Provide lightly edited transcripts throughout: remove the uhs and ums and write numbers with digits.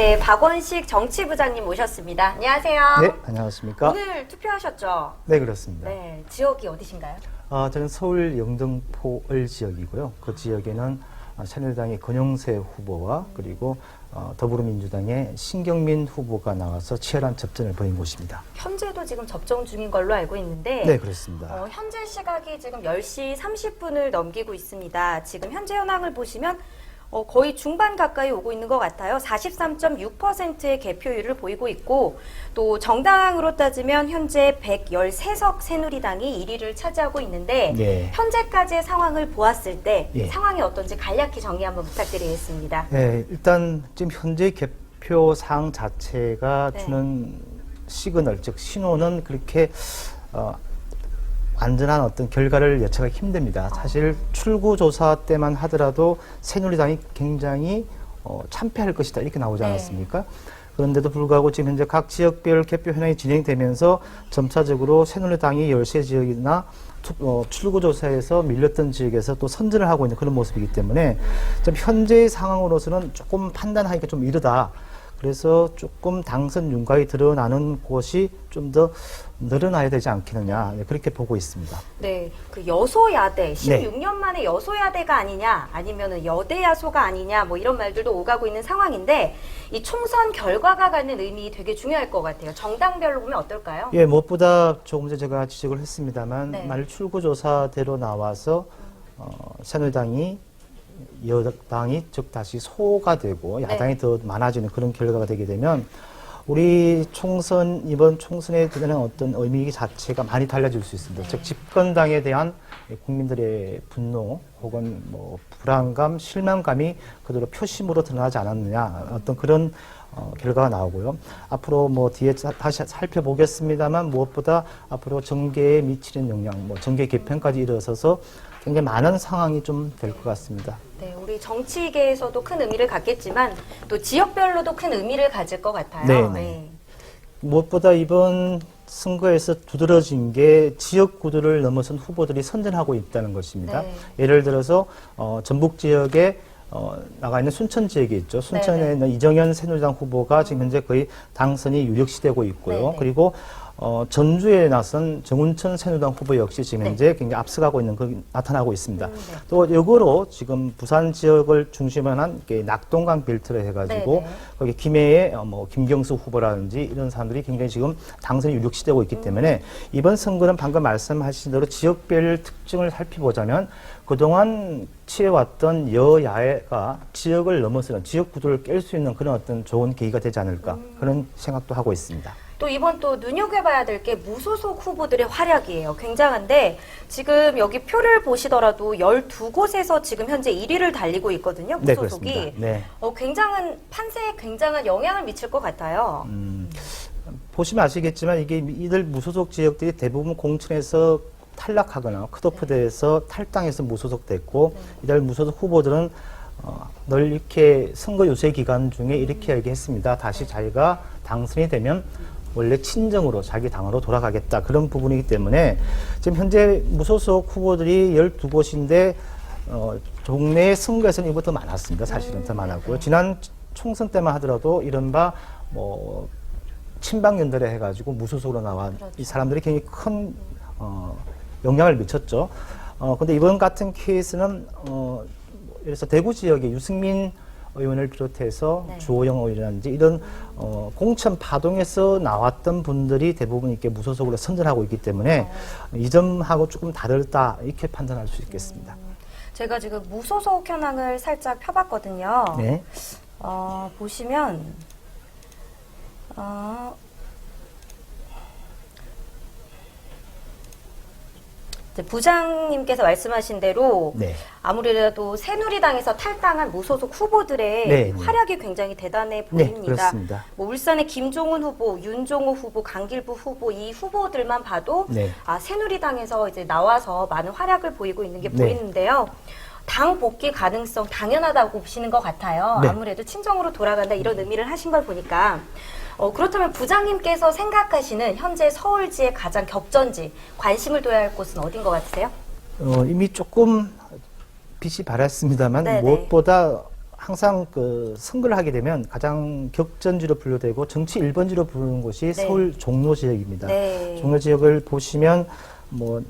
네, 박원식 정치부장님 모셨습니다. 안녕하세요. 네, 안녕하십니까. 오늘 투표하셨죠? 네, 그렇습니다. 네, 지역이 어디신가요? 저는 서울 영등포을 지역이고요. 그 지역에는 새누리당의 권영세 후보와 그리고 더불어민주당의 신경민 후보가 나와서 치열한 접전을 벌인 곳입니다. 현재도 지금 접종 중인 걸로 알고 있는데 네, 그렇습니다. 현재 시각이 지금 10시 30분을 넘기고 있습니다. 지금 현재 현황을 보시면 거의 중반 가까이 오고 있는 것 같아요. 43.6%의 개표율을 보이고 있고 또 정당으로 따지면 현재 113석 새누리당이 1위를 차지하고 있는데 네. 현재까지의 상황을 보았을 때 예. 상황이 어떤지 간략히 정리 한번 부탁드리겠습니다. 네, 일단 지금 현재 개표 사항 자체가 네. 주는 시그널, 즉 신호는 그렇게 안전한 어떤 결과를 예측하기 힘듭니다. 사실 출구조사 때만 하더라도 새누리당이 굉장히 참패할 것이다 이렇게 나오지 않았습니까? 그런데도 불구하고 지금 현재 각 지역별 개표 현황이 진행되면서 점차적으로 새누리당이 13지역이나 출구조사에서 밀렸던 지역에서 또 선전을 하고 있는 그런 모습이기 때문에 좀 현재의 상황으로서는 조금 판단하기가 좀 이르다. 그래서 조금 당선 윤곽이 드러나는 곳이 좀 더 늘어나야 되지 않겠느냐 그렇게 보고 있습니다. 네, 그 여소야대 16년 만에 여소야대가 아니냐 아니면은 여대야소가 아니냐 뭐 이런 말들도 오가고 있는 상황인데 이 총선 결과가 갖는 의미 되게 중요할 것 같아요. 정당별로 보면 어떨까요? 예, 무엇보다 조금 전에 제가 지적을 했습니다만 네. 만일 출구조사대로 나와서 새누리당이 여당이 즉 다시 소가 되고 야당이 더 많아지는 그런 결과가 되게 되면 우리 총선 이번 총선에 대한 어떤 의미 자체가 많이 달라질 수 있습니다. 즉 집권당에 대한 국민들의 분노 혹은 뭐 불안감, 실망감이 그대로 표심으로 드러나지 않았느냐 어떤 그런 결과가 나오고요. 앞으로 뭐 뒤에 다시 살펴보겠습니다만 무엇보다 앞으로 정계에 미치는 영향, 뭐 정계 개편까지 이르러서서 굉장히 많은 상황이 좀 될 것 같습니다. 네, 우리 정치계에서도 큰 의미를 갖겠지만 또 지역별로도 큰 의미를 가질 것 같아요. 네. 네. 무엇보다 이번 선거에서 두드러진 게 지역 구도를 넘어선 후보들이 선전하고 있다는 것입니다. 네. 예를 들어서 전북 지역에 나가 있는 순천 지역이 있죠. 순천에 있는 이정현 새누리당 후보가 지금 현재 거의 당선이 유력시되고 있고요. 네네. 그리고 전주에 나선 정운천 새누리당 후보 역시 지금 현재 굉장히 앞서가고 있는 그 나타나고 있습니다. 네. 또 역으로 지금 부산 지역을 중심으로 한 낙동강 벨트를 해가지고 네네. 거기 김해의 김경수 후보라든지 이런 사람들이 굉장히 지금 당선이 유력시되고 있기 때문에 이번 선거는 방금 말씀하신 대로 지역별 특징을 살펴보자면 그동안 취해왔던 여야가 지역을 넘어서는 지역 구도를 깰 수 있는 그런 어떤 좋은 계기가 되지 않을까 그런 생각도 하고 있습니다. 또 이번 또 눈여겨봐야 될 게 무소속 후보들의 활약이에요. 굉장한데 지금 여기 표를 보시더라도 12곳에서 지금 현재 1위를 달리고 있거든요. 네, 무소속이. 그렇습니다. 네. 굉장한 판세에 굉장한 영향을 미칠 것 같아요. 보시면 아시겠지만 이게 이들 무소속 지역들이 대부분 공천에서 탈락하거나 컷오프돼서 탈당해서 무소속됐고 이들 무소속 후보들은 늘 이렇게 선거 유세 기간 중에 이렇게 얘기했습니다. 다시 자기가 당선이 되면 원래 친정으로 자기 당으로 돌아가겠다 그런 부분이기 때문에 지금 현재 무소속 후보들이 12곳인데 동네 선거에서는 이보다 더 많았습니다. 사실은 더 많았고요. 지난 총선 때만 하더라도 이른바 뭐 친박 연대를 해가지고 무소속으로 나온 이 사람들이 굉장히 큰 영향을 미쳤죠. 근데 이번 같은 케이스는 예를 들어서 대구 지역의 유승민 의원을 비롯해서 주호영 의원이라든지 이런 공천 파동에서 나왔던 분들이 대부분 이렇게 무소속으로 선전하고 있기 때문에 이 점하고 조금 다르다 이렇게 판단할 수 있겠습니다. 제가 지금 무소속 현황을 살짝 펴봤거든요. 네. 보시면 이제 부장님께서 말씀하신 대로 네. 아무래도 새누리당에서 탈당한 무소속 후보들의 네, 네. 활약이 굉장히 대단해 네, 보입니다. 그렇습니다. 뭐 울산의 김종훈 후보, 윤종호 후보, 강길부 후보 이 후보들만 봐도 네. 새누리당에서 이제 나와서 많은 활약을 보이고 있는 게 네. 보이는데요. 당 복귀 가능성 당연하다고 보시는 것 같아요. 네. 아무래도 친정으로 돌아간다 이런 의미를 하신 걸 보니까 그렇다면 부장님께서 생각하시는 현재 서울지의 가장 격전지, 관심을 둬야 할 곳은 어딘 것 같으세요? 이미 조금 빛이 발했습니다만 네네. 무엇보다 항상 그 선거를 하게 되면 가장 격전지로 분류되고 정치 1번지로 부르는 곳이 네. 서울 종로 지역입니다. 네. 종로 지역을 보시면 뭐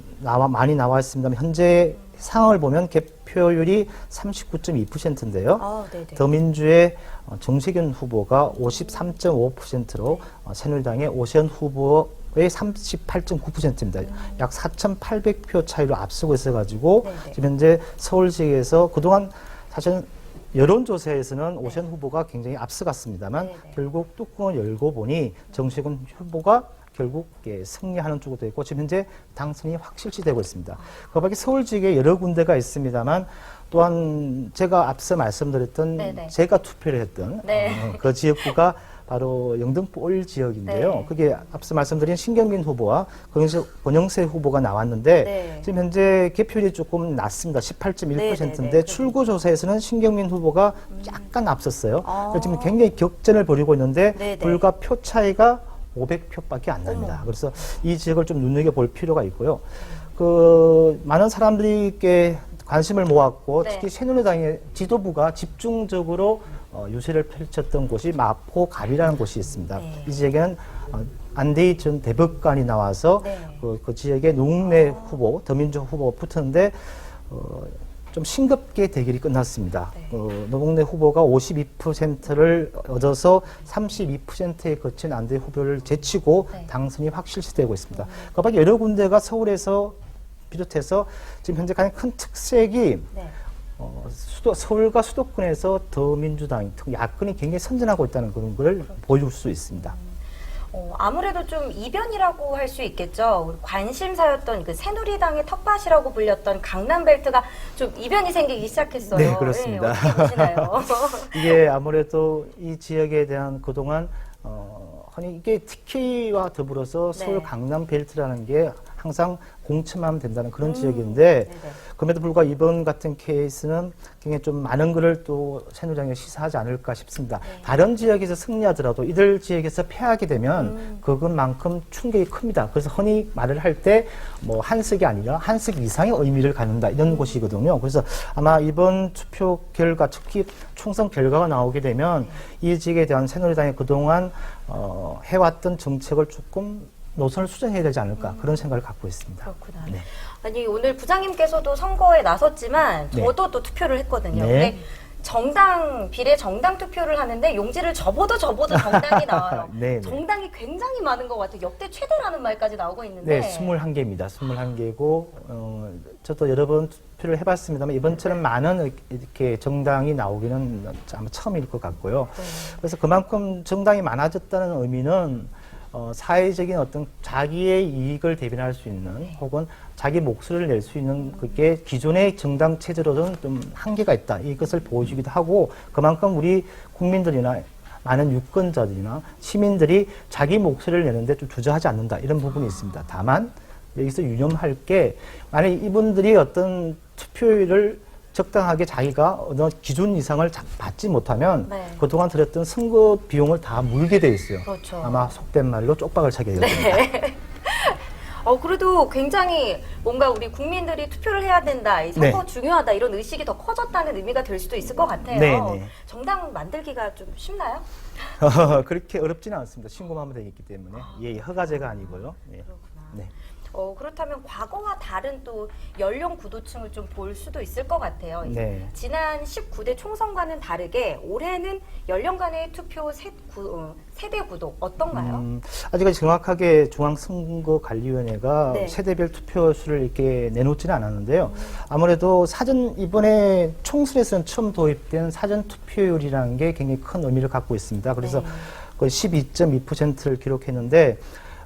많이 나와 있습니다만 현재 상황을 보면 개표율이 39.2%인데요. 네네. 더민주의 정세균 후보가 53.5%로 새누리당의 오세훈 후보의 38.9%입니다. 약 4,800표 차이로 앞서고 있어가지고 네네. 지금 현재 서울 지역에서 그동안 사실은 여론조사에서는 오세훈 후보가 굉장히 앞서갔습니다만 네네. 결국 뚜껑을 열고 보니 정세균 후보가 결국 승리하는 쪽으로 되고 지금 현재 당선이 확실시되고 있습니다. 그 밖에 서울 지역에 여러 군데가 있습니다만 또한 제가 앞서 말씀드렸던 네네. 제가 투표를 했던 네. 그 지역구가 바로 영등포 올 지역인데요. 네. 그게 앞서 말씀드린 신경민 후보와 권영세 후보가 나왔는데 네. 지금 현재 개표율이 조금 낮습니다. 18.1%인데 네네네. 출구조사에서는 신경민 후보가 약간 앞섰어요. 아. 그래서 지금 굉장히 격전을 벌이고 있는데 네네. 불과 표 차이가 500표밖에 안 납니다. 어머. 그래서 이 지역을 좀 눈여겨볼 필요가 있고요. 그 많은 사람들이 관심을 모았고 네. 특히 새누리당의 지도부가 집중적으로 유세를 펼쳤던 곳이 마포 갑이라는 곳이 있습니다. 네. 이 지역에는 안대희 전 대법관이 나와서 네. 그 지역의 노웅래 후보, 더민주 후보가 붙었는데 좀 싱겁게 대결이 끝났습니다. 네. 노웅래 후보가 52%를 얻어서 32%에 거친 안대희 후보를 제치고 네. 당선이 확실시되고 있습니다. 그 밖에 여러 군데가 서울에서 비롯해서 지금 현재 가장 큰 특색이 네. 서울과 수도권에서 더민주당, 야권이 굉장히 선전하고 있다는 그런 걸 보여줄 수 있습니다. 아무래도 좀 이변이라고 할 수 있겠죠. 관심사였던 그 새누리당의 텃밭이라고 불렸던 강남벨트가 좀 이변이 생기기 시작했어요. 네, 그렇습니다. 어떻게 보시나요? 이게 아무래도 이 지역에 대한 그동안 아니 이게 TK와 더불어서 서울 네. 강남 벨트라는 게 항상 공천하면 된다는 그런 지역인데 네네. 그럼에도 불구하고 이번 같은 케이스는 굉장히 좀 많은 것을 또 새누리당에 시사하지 않을까 싶습니다. 네. 다른 지역에서 승리하더라도 이들 지역에서 패하게 되면 그것만큼 충격이 큽니다. 그래서 흔히 말을 할 때 뭐 한석이 아니라 한석 이상의 의미를 갖는다 이런 곳이거든요. 그래서 아마 이번 투표 결과 특히 총선 결과가 나오게 되면 이 지역에 대한 새누리당이 그동안 해왔던 정책을 조금 노선을 수정해야 되지 않을까 그런 생각을 갖고 있습니다. 그렇구나. 네. 아니 오늘 부장님께서도 선거에 나섰지만 네. 저도 또 투표를 했거든요. 네. 근데 비례 정당 투표를 하는데 용지를 접어도 정당이 나와요. 네, 네. 정당이 굉장히 많은 것 같아요. 역대 최대라는 말까지 나오고 있는데. 네, 21개입니다. 21개고 저도 여러 번 투표를 해봤습니다만 이번처럼 많은 이렇게 정당이 나오기는 아마 처음일 것 같고요. 네. 그래서 그만큼 정당이 많아졌다는 의미는 사회적인 어떤 자기의 이익을 대변할 수 있는 혹은 자기 목소리를 낼 수 있는 그게 기존의 정당 체제로는 좀 한계가 있다. 이것을 보여주기도 하고 그만큼 우리 국민들이나 많은 유권자들이나 시민들이 자기 목소리를 내는데 좀 주저하지 않는다. 이런 부분이 있습니다. 다만 여기서 유념할 게 만약 이분들이 어떤 투표율을 적당하게 자기가 어느 기준 이상을 받지 못하면 네. 그동안 들였던 선거 비용을 다 물게 돼 있어요. 그렇죠. 아마 속된 말로 쪽박을 차게 됩니다. 네. 그래도 굉장히 뭔가 우리 국민들이 투표를 해야 된다, 이 선거 네. 중요하다 이런 의식이 더 커졌다는 의미가 될 수도 있을 것 같아요. 네, 네. 정당 만들기가 좀 쉽나요? 그렇게 어렵지는 않습니다. 신고만 하면 되기 때문에 예, 허가제가 아니고요. 예. 그렇구나. 네. 그렇다면 과거와 다른 또 연령 구도층을 좀 볼 수도 있을 것 같아요. 네. 지난 19대 총선과는 다르게 올해는 연령 간의 투표 세대 구도 어떤가요? 아직까지 정확하게 중앙선거관리위원회가 네. 세대별 투표수를 이렇게 내놓지는 않았는데요. 아무래도 이번에 총선에서는 처음 도입된 사전 투표율이라는 게 굉장히 큰 의미를 갖고 있습니다. 그래서 네. 거의 12.2%를 기록했는데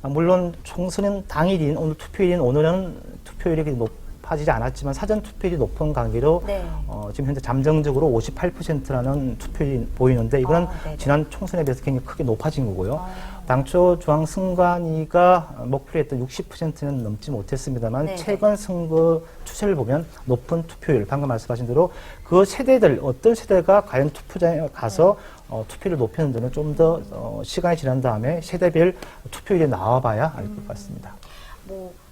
물론 총선은 당일인 오늘 투표일인 오늘은 투표율이 높아지지 않았지만 사전 투표율이 높은 관계로 네. 지금 현재 잠정적으로 58%라는 투표율이 보이는데 이거는 네네. 지난 총선에 비해서 굉장히 크게 높아진 거고요. 아. 당초 중앙선관위가 목표로 했던 60%는 넘지 못했습니다만 네네. 최근 선거 추세를 보면 높은 투표율, 방금 말씀하신 대로 그 세대들, 어떤 세대가 과연 투표장에 가서 투표를 높였는지는 좀 더 시간이 지난 다음에 세대별 투표율이 나와봐야 알 것 같습니다.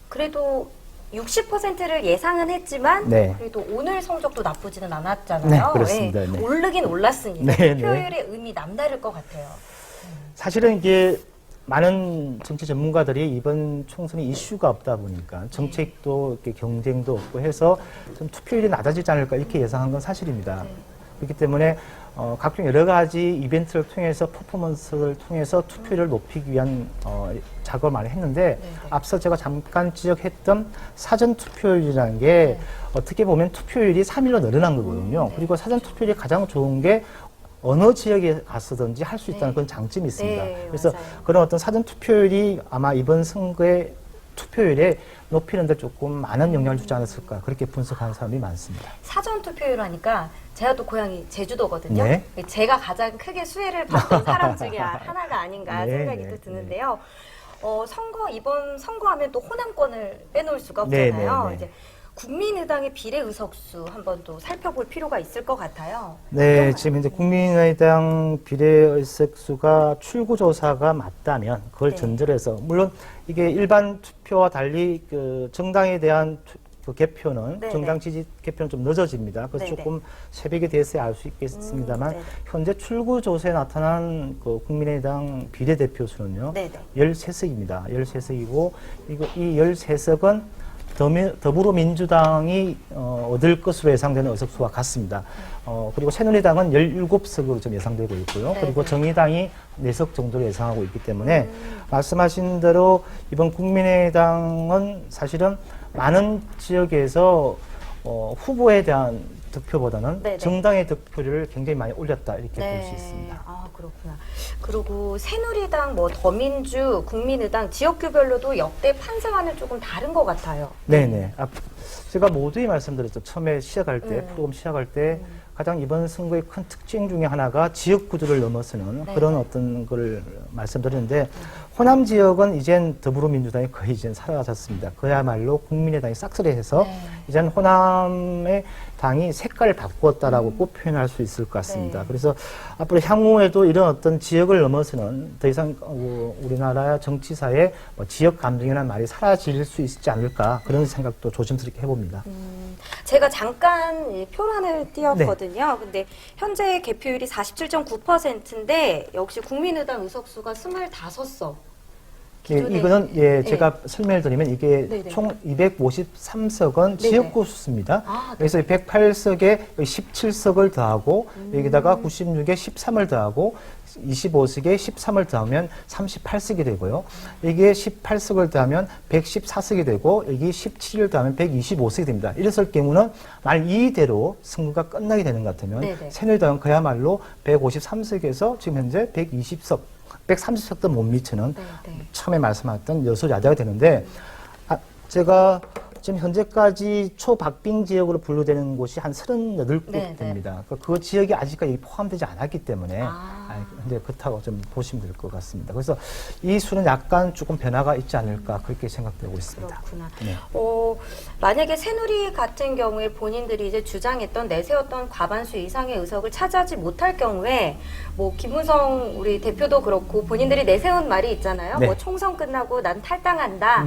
그래도 60%를 예상은 했지만 네. 그래도 오늘 성적도 나쁘지는 네, 않았잖아요. 그렇습니다. 예, 네. 오르긴 올랐으니까 네, 표율의 의미 남다를 것 같아요. 사실은 이게 많은 정치 전문가들이 이번 총선에 이슈가 없다 보니까 정책도 이렇게 경쟁도 없고 해서 좀 투표율이 낮아지지 않을까 이렇게 예상한 건 사실입니다. 그렇기 때문에 각종 여러 가지 이벤트를 통해서 퍼포먼스를 통해서 투표율을 높이기 위한 작업을 많이 했는데 앞서 제가 잠깐 지적했던 사전 투표율이라는 게 어떻게 보면 투표율이 3일로 늘어난 거거든요. 그리고 사전 투표율이 가장 좋은 게 어느 지역에 갔었든지 할 수 있다는 그런 장점이 있습니다. 네, 그래서 맞아요. 그런 어떤 사전 투표율이 아마 이번 선거의 투표율에 높이는 데 조금 많은 영향을 주지 않았을까 그렇게 분석하는 사람이 많습니다. 사전 투표율 하니까 제가 또 고향이 제주도거든요. 네. 제가 가장 크게 수혜를 받던 사람 중에 하나가 아닌가 네, 생각이 네, 또 드는데요. 이번 선거하면 또 호남권을 빼놓을 수가 없잖아요. 네, 네. 이제 국민의당의 비례 의석수 한번 또 살펴볼 필요가 있을 것 같아요. 네, 어떤가요? 지금 이제 국민의당 비례의석수가 출구조사가 맞다면 그걸 네. 전제로해서 물론 이게 일반 투표와 달리 그 정당에 대한 그 개표는 네네. 정당 지지 개표는 좀 늦어집니다. 그래서 네네. 조금 새벽에 돼서야 알 수 있겠습니다만 네네. 현재 출구조사에 나타난 그 국민의당 비례대표 수는요 네네. 13석입니다. 13석이고 이 13석은 더불어민주당이 얻을 것으로 예상되는 의석수와 같습니다. 그리고 새누리당은 17석으로 좀 예상되고 있고요. 네네. 그리고 정의당이 4석 정도로 예상하고 있기 때문에 말씀하신 대로 이번 국민의당은 사실은 많은 지역에서 후보에 대한 득표보다는 네네. 정당의 득표를 굉장히 많이 올렸다 이렇게 네. 볼 수 있습니다. 아, 그렇구나. 그리고 새누리당, 더민주, 국민의당 지역구별로도 역대 판세와는 조금 다른 것 같아요. 네네. 제가 모두에 말씀드렸죠. 처음에 시작할 때, 프로그램 시작할 때 가장 이번 선거의 큰 특징 중에 하나가 지역 구조를 넘어서는 네. 그런 어떤 걸 말씀드렸는데 호남 지역은 이젠 더불어민주당이 거의 이젠 사라졌습니다. 그야말로 국민의당이 싹쓸이해서 네. 이젠 호남의 당이 색깔을 바꾸었다라고 꼭 표현할 수 있을 것 같습니다. 네. 그래서 앞으로 향후에도 이런 어떤 지역을 넘어서는 더 이상 우리나라 정치사에 지역 감정이라는 말이 사라질 수 있지 않을까 그런 생각도 조심스럽게 해봅니다. 제가 잠깐 이 표란을 띄웠거든요. 근데 현재 개표율이 47.9%인데 역시 국민의당 의석수가 25석. 기존에- 이거는 네. 제가 설명을 드리면 이게 네네. 총 253석은 네네. 지역구 수입니다. 아, 그래서 108석에 17석을 더하고 여기다가 96에 13을 더하고 25석에 13을 더하면 38석이 되고요. 이게 18석을 더하면 114석이 되고 여기 17을 더하면 125석이 됩니다. 이랬을 경우는 만약 이대로 선거가 끝나게 되는 것 같으면 네네. 새누리당은 그야말로 153석에서 지금 현재 130석도 못 미치는 네. 처음에 말씀하셨던 여소야대가 되는데 제가 지금 현재까지 초박빙 지역으로 분류되는 곳이 한 38곳 네, 됩니다. 그 지역이 아직까지 포함되지 않았기 때문에 아. 이제 그렇다고 좀 보시면 될 것 같습니다. 그래서 이 수는 약간 조금 변화가 있지 않을까 그렇게 생각되고 있습니다. 그렇구나. 네. 만약에 새누리 같은 경우에 본인들이 이제 주장했던 내세웠던 과반수 이상의 의석을 차지하지 못할 경우에 김무성 우리 대표도 그렇고 본인들이 내세운 말이 있잖아요. 네. 총선 끝나고 난 탈당한다.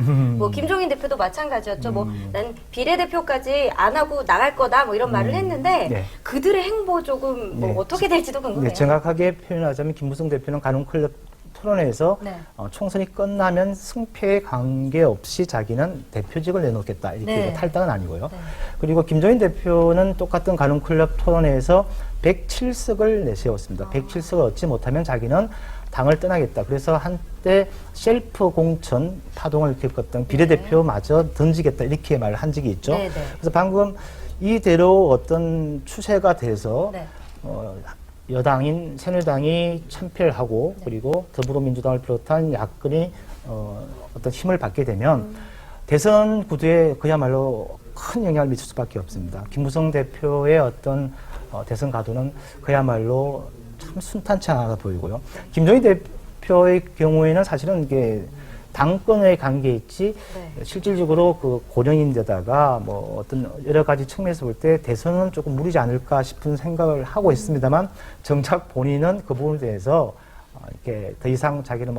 김종인 대표도 마찬가지였죠. 난 비례대표까지 안 하고 나갈 거다. 이런 말을 했는데 네. 그들의 행보 조금 네. 어떻게 될지도 궁금해요. 네, 정확하게 표현하자면 김무성 대표는 가능클럽 토론회에서 네. 총선이 끝나면 승패에 관계없이 자기는 대표직을 내놓겠다. 이렇게 네. 탈당은 아니고요. 네. 그리고 김종인 대표는 똑같은 가능클럽 토론회에서 107석을 내세웠습니다. 107석을 얻지 못하면 자기는 당을 떠나겠다. 그래서 한때 셀프 공천 파동을 일으켰던 비례대표마저 던지겠다. 이렇게 말을 한 적이 있죠. 네, 네. 그래서 방금 이대로 어떤 추세가 돼서 네. 여당인 새누리당이 참패를 하고 그리고 더불어민주당을 비롯한 야권이 어떤 힘을 받게 되면 대선 구도에 그야말로 큰 영향을 미칠 수밖에 없습니다. 김무성 대표의 어떤 대선 가도는 그야말로 참 순탄치 않아 보이고요. 김종인 대표의 경우에는 사실은 이게 당권에 관계있지 네. 실질적으로 그 고령인데다가 어떤 여러 가지 측면에서 볼 때 대선은 조금 무리지 않을까 싶은 생각을 하고 있습니다만 정작 본인은 그 부분에 대해서 이렇게 더 이상 자기는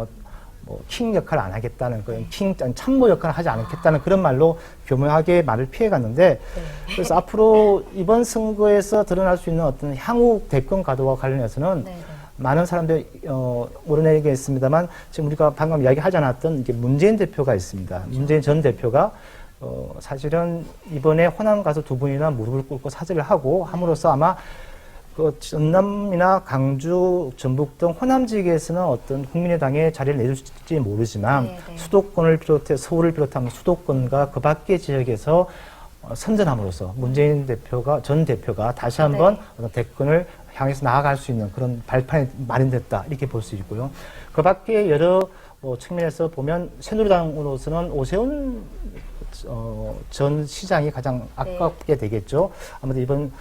킹 역할을 안 하겠다는 그런 킹 참모 역할을 하지 않겠다는 그런 말로 교묘하게 말을 피해갔는데 그래서 앞으로 이번 선거에서 드러날 수 있는 어떤 향후 대권 가도와 관련해서는 많은 사람들이 모르내겠습니다만 지금 우리가 방금 이야기하지 않았던 이게 문재인 대표가 있습니다. 문재인 전 대표가 사실은 이번에 호남 가서 두 분이나 무릎을 꿇고 사죄를 하고 함으로써 아마 그 전남이나 강주, 전북 등 호남 지역에서는 어떤 국민의당의 자리를 내줄지 모르지만 수도권을 비롯해 서울을 비롯한 수도권과 그 밖의 지역에서 선전함으로써 문재인 대표가 전 대표가 다시 한번 어떤 대권을 향해서 나아갈 수 있는 그런 발판이 마련됐다 이렇게 볼 수 있고요. 그 밖에 여러 측면에서 보면 새누리당으로서는 오세훈 전 시장이 가장 아깝게 되겠죠. 아무래도 이번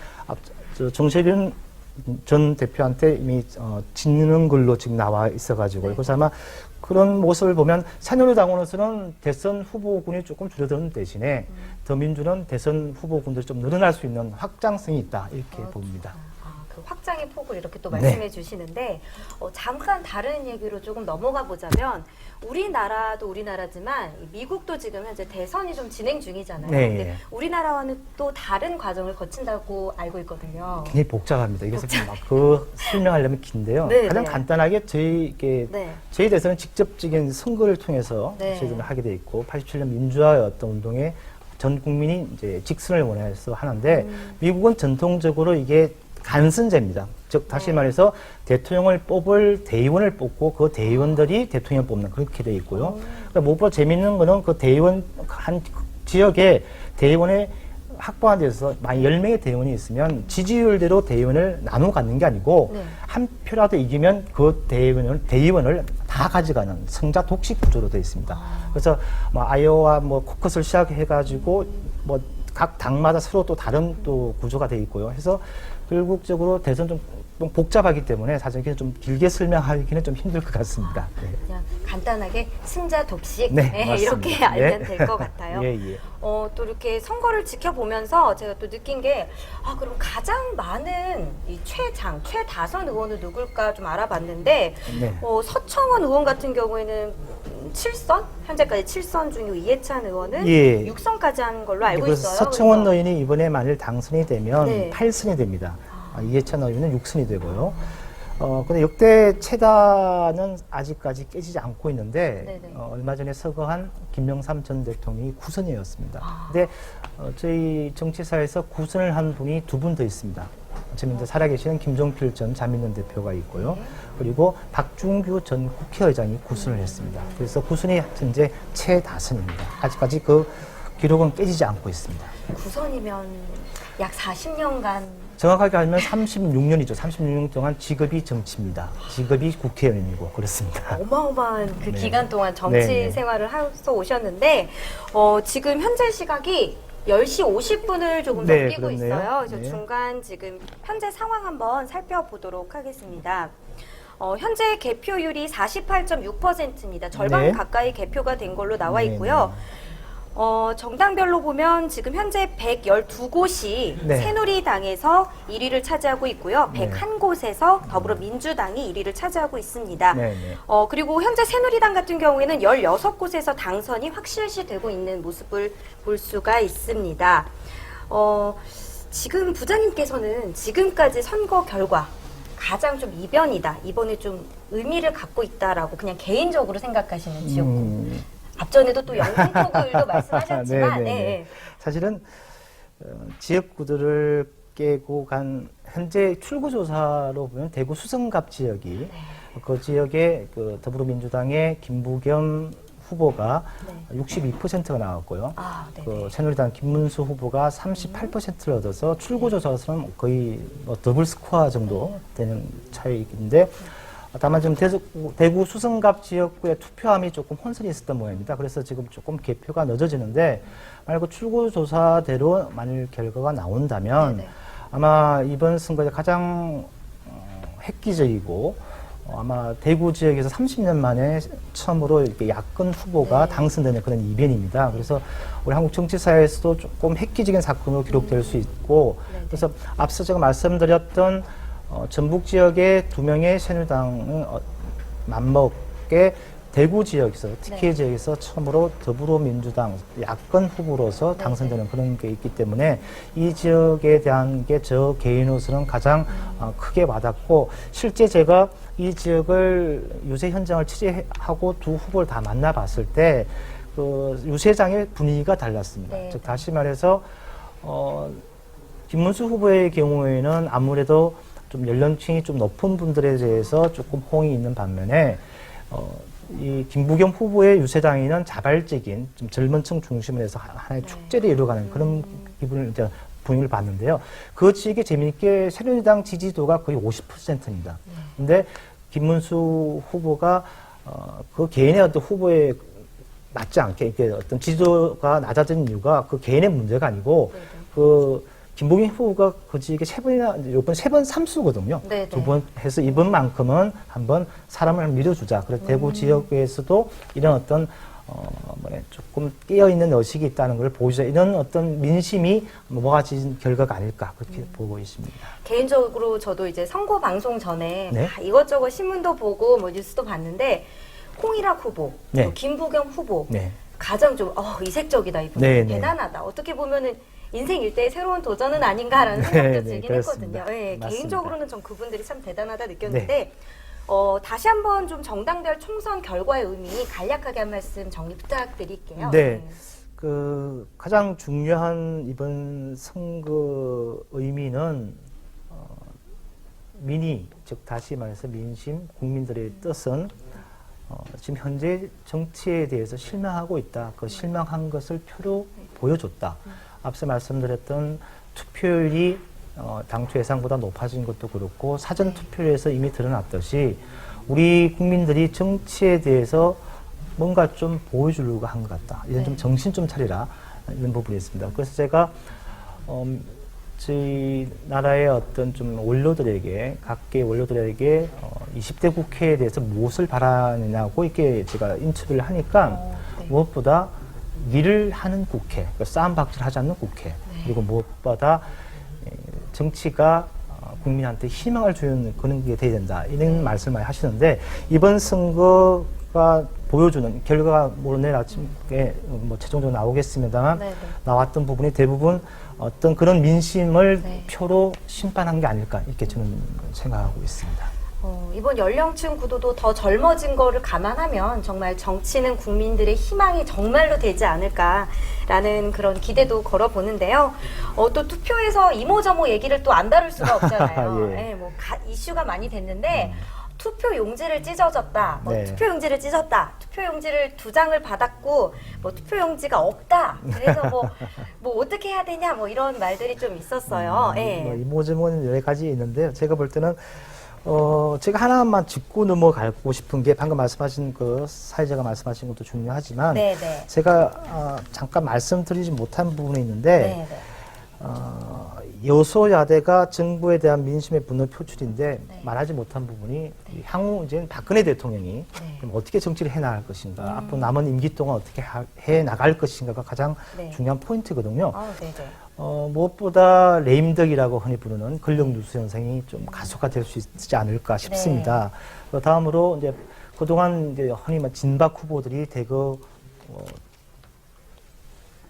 정세균 전 대표한테 이미 짓는 걸로 지금 나와 있어가지고 그래서 아마 그런 모습을 보면 새누리당으로서는 대선 후보군이 조금 줄어드는 대신에 더민주는 대선 후보군들이 좀 늘어날 수 있는 확장성이 있다 이렇게 봅니다. 그 확장의 폭을 이렇게 또 말씀해 주시는데 잠깐 다른 얘기로 조금 넘어가 보자면 우리나라도 우리나라지만 미국도 지금 현재 대선이 좀 진행 중이잖아요. 근데 우리나라와는 또 다른 과정을 거친다고 알고 있거든요. 굉장히 복잡합니다. 이래서 그 설명하려면 긴데요. 가장 간단하게 저희 대선은 직접적인 선거를 통해서 저희들은 하게 돼 있고 87년 민주화의 어떤 운동에 전 국민이 이제 직선을 원해서 하는데 미국은 전통적으로 이게 간선제입니다. 즉 다시 말해서 대통령을 뽑을 대의원을 뽑고 그 대의원들이 대통령을 뽑는 그렇게 돼 있고요. 그러니까 무엇보다 재밌는 거는 그 대의원 한 지역에 대의원에 확보한 데서 만약 10명의 대의원이 있으면 지지율대로 대의원을 나눠 갖는 게 아니고 한 표라도 이기면 그 대의원을 다 가져가는 성자 독식 구조로 되어 있습니다. 그래서 아이오와 코커스를 시작해가지고 각 당마다 서로 또 다른 또 구조가 되어 있고요. 해서 결국적으로 대선 좀 복잡하기 때문에 사실 좀 길게 설명하기는 좀 힘들 것 같습니다. 그냥 간단하게 승자 독식 이렇게 알면 될 것 같아요. 또 이렇게 선거를 지켜보면서 제가 또 느낀 게 그럼 가장 많은 이 최다선 의원은 누굴까 좀 알아봤는데 서청원 의원 같은 경우에는 7선? 현재까지 7선 중 이해찬 의원은 6선까지 한 걸로 알고 있어요. 서청원 의원이 이번에 만일 당선이 되면 8선이 됩니다. 이해찬 의원은 6선이 되고요. 근데 역대 최다는 아직까지 깨지지 않고 있는데 얼마 전에 서거한 김영삼 전 대통령이 9선이었습니다. 근데 저희 정치사에서 9선을 한 분이 두 분 더 있습니다. 지금 이제 살아계시는 김종필 전 자민련 대표가 있고요. 그리고 박중규 전 국회의장이 9선을 했습니다. 그래서 9선이 현재 최다선입니다. 아직까지 그 기록은 깨지지 않고 있습니다. 9선이면 약 40년간 정확하게 하면 36년이죠. 36년 동안 직업이 정치입니다. 직업이 국회의원이고 그렇습니다. 어마어마한 그 기간 동안 정치 생활을 해서 오셨는데 지금 현재 시각이 10시 50분을 조금 넘기고 있어요. 그래서 중간 지금 현재 상황 한번 살펴보도록 하겠습니다. 현재 개표율이 48.6%입니다. 절반 가까이 개표가 된 걸로 나와 있고요. 정당별로 보면 지금 현재 112곳이 새누리당에서 1위를 차지하고 있고요. 101곳에서 더불어민주당이 1위를 차지하고 있습니다. 그리고 현재 새누리당 같은 경우에는 16곳에서 당선이 확실시되고 있는 모습을 볼 수가 있습니다. 지금 부장님께서는 지금까지 선거 결과 가장 좀 이변이다, 이번에 좀 의미를 갖고 있다라고 그냥 개인적으로 생각하시는 지역구. 앞전에도 또 영등포구도 말씀하셨지만 사실은 지역구들을 깨고 간 현재 출구조사로 보면 대구 수성갑 지역이 그 지역에 그 더불어민주당의 김부겸 후보가 62%가 나왔고요. 그 새누리당 김문수 후보가 38%를 얻어서 출구조사에서는 거의 더블 스코어 정도 되는 차이인데 다만 지금 대구 수성갑 지역구의 투표함이 조금 혼선이 있었던 모양입니다. 그래서 지금 조금 개표가 늦어지는데 만약 그 출구조사대로 만일 결과가 나온다면 아마 이번 선거에 가장 획기적이고 아마 대구 지역에서 30년 만에 처음으로 이렇게 야권 후보가 당선되는 그런 이변입니다. 그래서 우리 한국 정치사에서도 조금 획기적인 사건으로 기록될 수 있고 그래서 앞서 제가 말씀드렸던 전북 지역의 2명의 새누리당은 맞먹게 대구 지역에서 특히 네. 지역에서 처음으로 더불어민주당 야권 후보로서 당선되는 그런 게 있기 때문에 이 지역에 대한 게 저 개인으로서는 가장 크게 와닿고 실제 제가 이 지역을 유세 현장을 취재하고 두 후보를 다 만나봤을 때 그 유세장의 분위기가 달랐습니다. 네. 즉 다시 말해서 김문수 후보의 경우에는 아무래도 좀 연령층이 좀 높은 분들에 대해서 조금 호응이 있는 반면에 이 김부겸 후보의 유세장에는 자발적인 좀 젊은 층 중심으로 해서 하나의 축제를 이루어가는 그런 기분을 이제 분위기를 봤는데요. 그 지역에 재미있게 새누리당 지지도가 거의 50%입니다. 근데 김문수 후보가 그 개인의 어떤 후보에 맞지 않게 이렇게 어떤 지지도가 낮아진 이유가 그 개인의 문제가 아니고 그 김부겸 후보가 그 지역에 세 번이나 이번 세 번 삼수거든요. 네네. 두 번 해서 이번만큼은 한번 사람을 밀어주자. 그래서 대구 지역에서도 이런 어떤 조금 깨어 있는 의식이 있다는 걸 보여주자. 이런 어떤 민심이 모아진 결과가 아닐까 그렇게 보고 있습니다. 개인적으로 저도 이제 선거 방송 전에 네. 이것저것 신문도 보고 뭐 뉴스도 봤는데 홍일학 후보, 네. 또 김부겸 후보 네. 가장 좀 이색적이다 이분 네, 네. 대단하다. 어떻게 보면은 인생 일대의 새로운 도전은 아닌가라는 네, 생각도 네, 들긴 그렇습니다. 했거든요. 네, 맞습니다. 개인적으로는 전 그분들이 참 대단하다 느꼈는데 다시 한번 좀 정당별 총선 결과의 의미 간략하게 한 말씀 정리 부탁드릴게요. 네. 그 가장 중요한 이번 선거 의미는 민의, 즉 다시 말해서 민심, 국민들의 뜻은 지금 현재 정치에 대해서 실망하고 있다. 그 실망한 것을 표로 보여줬다. 앞서 말씀드렸던 투표율이 당초 예상보다 높아진 것도 그렇고 사전 투표에서 이미 드러났듯이 우리 국민들이 정치에 대해서 뭔가 좀 보여주려고 한 것 같다. 이런 좀 정신 좀 차리라 이런 부분이 있습니다. 그래서 제가 저희 나라의 어떤 좀 원로들에게 각계 원로들에게 20대 국회에 대해서 무엇을 바라느냐고 이렇게 제가 인터뷰를 하니까 무엇보다 일을 하는 국회, 그러니까 싸움박질하지 않는 국회, 그리고 무엇보다 정치가 국민한테 희망을 주는 그런 게 돼야 된다 이런 말씀을 많이 하시는데 이번 선거가 보여주는 결과가 물론 내일 아침에 뭐 최종적으로 나오겠습니다만 나왔던 부분이 대부분 어떤 그런 민심을 표로 심판한 게 아닐까 이렇게 저는 생각하고 있습니다. 이번 연령층 구도도 더 젊어진 거를 감안하면 정말 정치는 국민들의 희망이 정말로 되지 않을까라는 그런 기대도 걸어보는데요. 또 투표에서 이모저모 얘기를 또 안 다룰 수가 없잖아요. 예. 뭐 이슈가 많이 됐는데 투표 용지를 찢어졌다, 투표 용지를 찢었다, 투표 용지를 2장을 받았고 투표 용지가 없다. 그래서 뭐 어떻게 해야 되냐 이런 말들이 좀 있었어요. 이모저모는 여러 가지 있는데요. 제가 볼 때는 제가 하나만 짚고 넘어가고 싶은 게 방금 말씀하신 그 사회자가 말씀하신 것도 중요하지만 제가 잠깐 말씀드리지 못한 부분이 있는데 여소야대가 정부에 대한 민심의 분노 표출인데 말하지 못한 부분이 향후 이제 박근혜 대통령이 그럼 어떻게 정치를 해나갈 것인가 앞으로 남은 임기 동안 어떻게 해나갈 것인가가 가장 중요한 포인트거든요. 무엇보다 레임덕이라고 흔히 부르는 권력 누수 현상이 좀 가속화될 수 있지 않을까 싶습니다. 다음으로 이제 그동안 이제 흔히 진박 후보들이 대거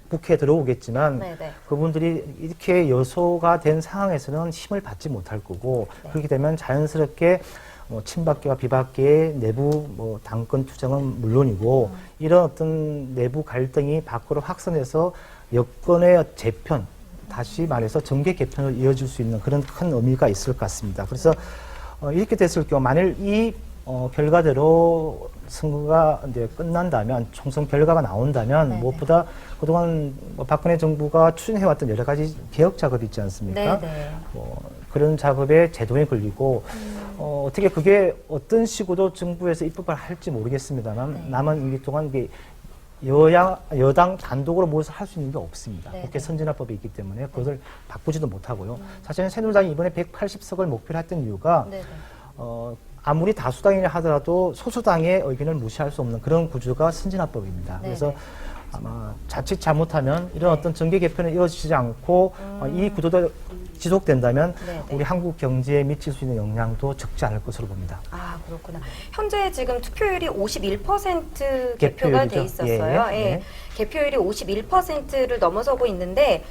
국회에 들어오겠지만 그분들이 이렇게 여소가 된 상황에서는 힘을 받지 못할 거고 그렇게 되면 자연스럽게 친박계와 비박계의 내부 당권 투쟁은 물론이고 이런 어떤 내부 갈등이 밖으로 확산해서 여권의 재편 다시 말해서 정계 개편으로 이어질 수 있는 그런 큰 의미가 있을 것 같습니다. 그래서 이렇게 됐을 경우 만일 이 결과대로 선거가 이제 끝난다면 총선 결과가 나온다면 무엇보다 그동안 박근혜 정부가 추진해왔던 여러 가지 개혁 작업이 있지 않습니까? 그런 작업에 제동이 걸리고 어떻게 그게 어떤 식으로 정부에서 입법을 할지 모르겠습니다만 남은 임기 동안 이게 여당 단독으로 모여서 할 수 있는 게 없습니다. 국회 선진화법이 있기 때문에 그것을 바꾸지도 못하고요. 사실은 새누리당이 이번에 180석을 목표로 했던 이유가 아무리 다수당이라 하더라도 소수당의 의견을 무시할 수 없는 그런 구조가 선진화법입니다. 그래서 아마 자칫 잘못하면 이런 어떤 정계 개편이 이루어지지 않고 이 구도도 지속된다면 네네. 우리 한국 경제에 미칠 수 있는 영향도 적지 않을 것으로 봅니다. 아, 그렇구나. 현재 지금 투표율이 51% 개표가 개표율이죠. 돼 있었어요. 예, 예. 예. 개표율이 51%를 넘어서고 있는데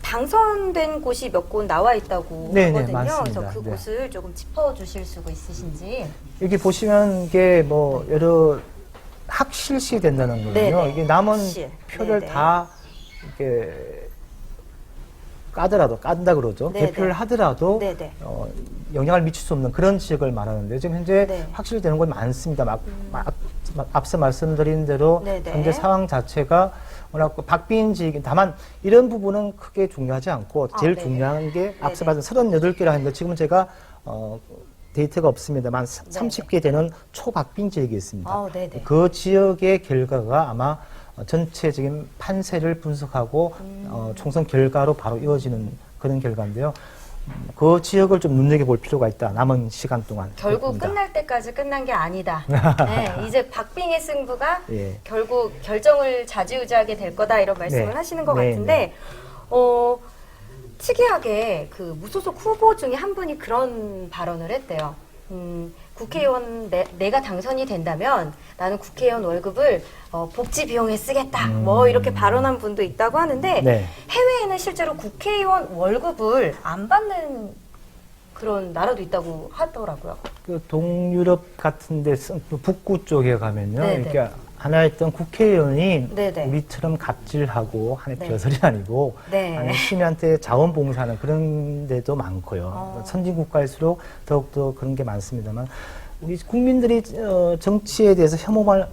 당선된 곳이 몇 곳 나와 있다고 네네, 하거든요. 맞습니다. 그래서 네. 그곳을 조금 짚어주실 수 있으신지. 여기 보시면 이게 뭐 여러 학실시 된다는 거군요. 네네. 이게 남은 학실. 표를 네네. 다 이렇게 깐다 그러죠. 네네. 개표를 하더라도 네네. 영향을 미칠 수 없는 그런 지역을 말하는데 지금 현재 네. 확실되는 건 많습니다. 앞서 말씀드린 대로 네네. 현재 상황 자체가 워낙 박빙 지역이 다만 이런 부분은 크게 중요하지 않고 제일 네네. 중요한 게 앞서 네네. 말씀 38개라 했는데 지금 제가 데이터가 없습니다만 30개 되는 초박빙 지역이 있습니다. 네네. 그 지역의 결과가 아마 전체적인 판세를 분석하고 총선 결과로 바로 이어지는 그런 결과인데요. 그 지역을 좀 눈여겨볼 필요가 있다. 남은 시간 동안. 결국 그렇습니다. 끝날 때까지 끝난 게 아니다. 네, 이제 박빙의 승부가 예. 결국 결정을 좌지우지하게 될 거다 이런 말씀을 네. 하시는 것 네, 같은데 특이하게 그 무소속 후보 중에 한 분이 그런 발언을 했대요. 국회의원 내가 당선이 된다면 나는 국회의원 월급을 복지 비용에 쓰겠다. 뭐 이렇게 발언한 분도 있다고 하는데 네. 해외에는 실제로 국회의원 월급을 안 받는 그런 나라도 있다고 하더라고요. 그 동유럽 같은 데 북구 쪽에 가면요. 네네. 이렇게 하나 있던 국회의원이 네네. 우리처럼 갑질하고 하는 네. 벼슬이 아니고 네. 아니, 시민한테 자원봉사하는 그런 데도 많고요. 선진국가일수록 더욱더 그런 게 많습니다만 우리 국민들이 정치에 대해서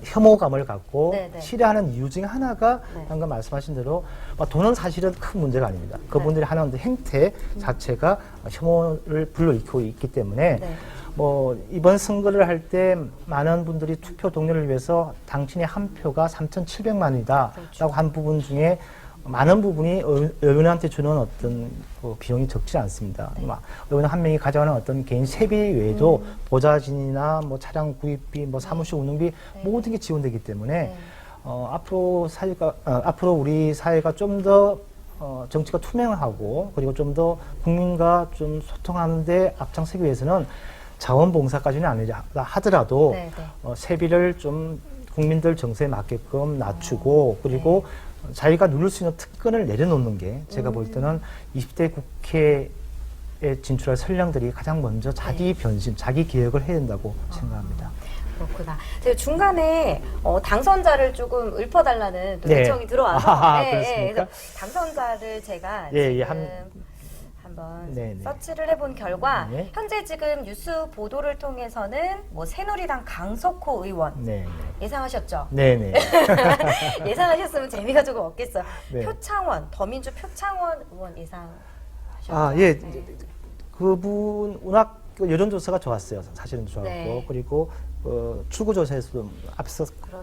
혐오감을 갖고 네네. 싫어하는 이유 중에 하나가 네. 방금 말씀하신 대로 돈은 사실은 큰 문제가 아닙니다. 그분들이 하는 행태 자체가 혐오를 불러일으키고 있기 때문에 네. 뭐 이번 선거를 할 때 많은 분들이 투표 동료를 위해서 당신의 한 표가 3,700만 원이다라고 그렇죠. 한 부분 중에 많은 부분이 의원한테 주는 어떤 비용이 적지 않습니다. 네. 의원 한 명이 가져가는 어떤 개인 세비 외에도 보좌진이나 뭐 차량 구입비, 뭐 사무실 운영비 모든 게 지원되기 때문에 네. 앞으로 우리 사회가 좀 더 정치가 투명하고 그리고 좀 더 국민과 좀 소통하는데 앞장서기 위해서는 자원봉사까지는 아니라 하더라도 네, 네. 세비를 좀 국민들 정서에 맞게끔 낮추고 그리고 자기가 누릴 수 있는 특권을 내려놓는 게 제가 볼 때는 20대 국회에 진출할 선량들이 가장 먼저 자기 변신, 자기 개혁을 해야 된다고 생각합니다. 그렇구나. 제가 중간에 당선자를 조금 읊어달라는 또 네. 요청이 들어와서 그렇습니까? 그래서 당선자를 제가 예, 예, 지금 한번 네, 네. 서치를 해본 결과 네. 현재 지금 뉴스 보도를 통해서는 뭐 새누리당 강석호 의원 네, 예상하셨죠? 네, 네. 예상하셨으면 재미가 조금 없겠어요. 네. 표창원 더민주 표창원 의원 예상하셨죠? 예. 그분 워낙 여론조사가 좋았어요. 사실은 좋았고 네. 그리고 출구조사에서도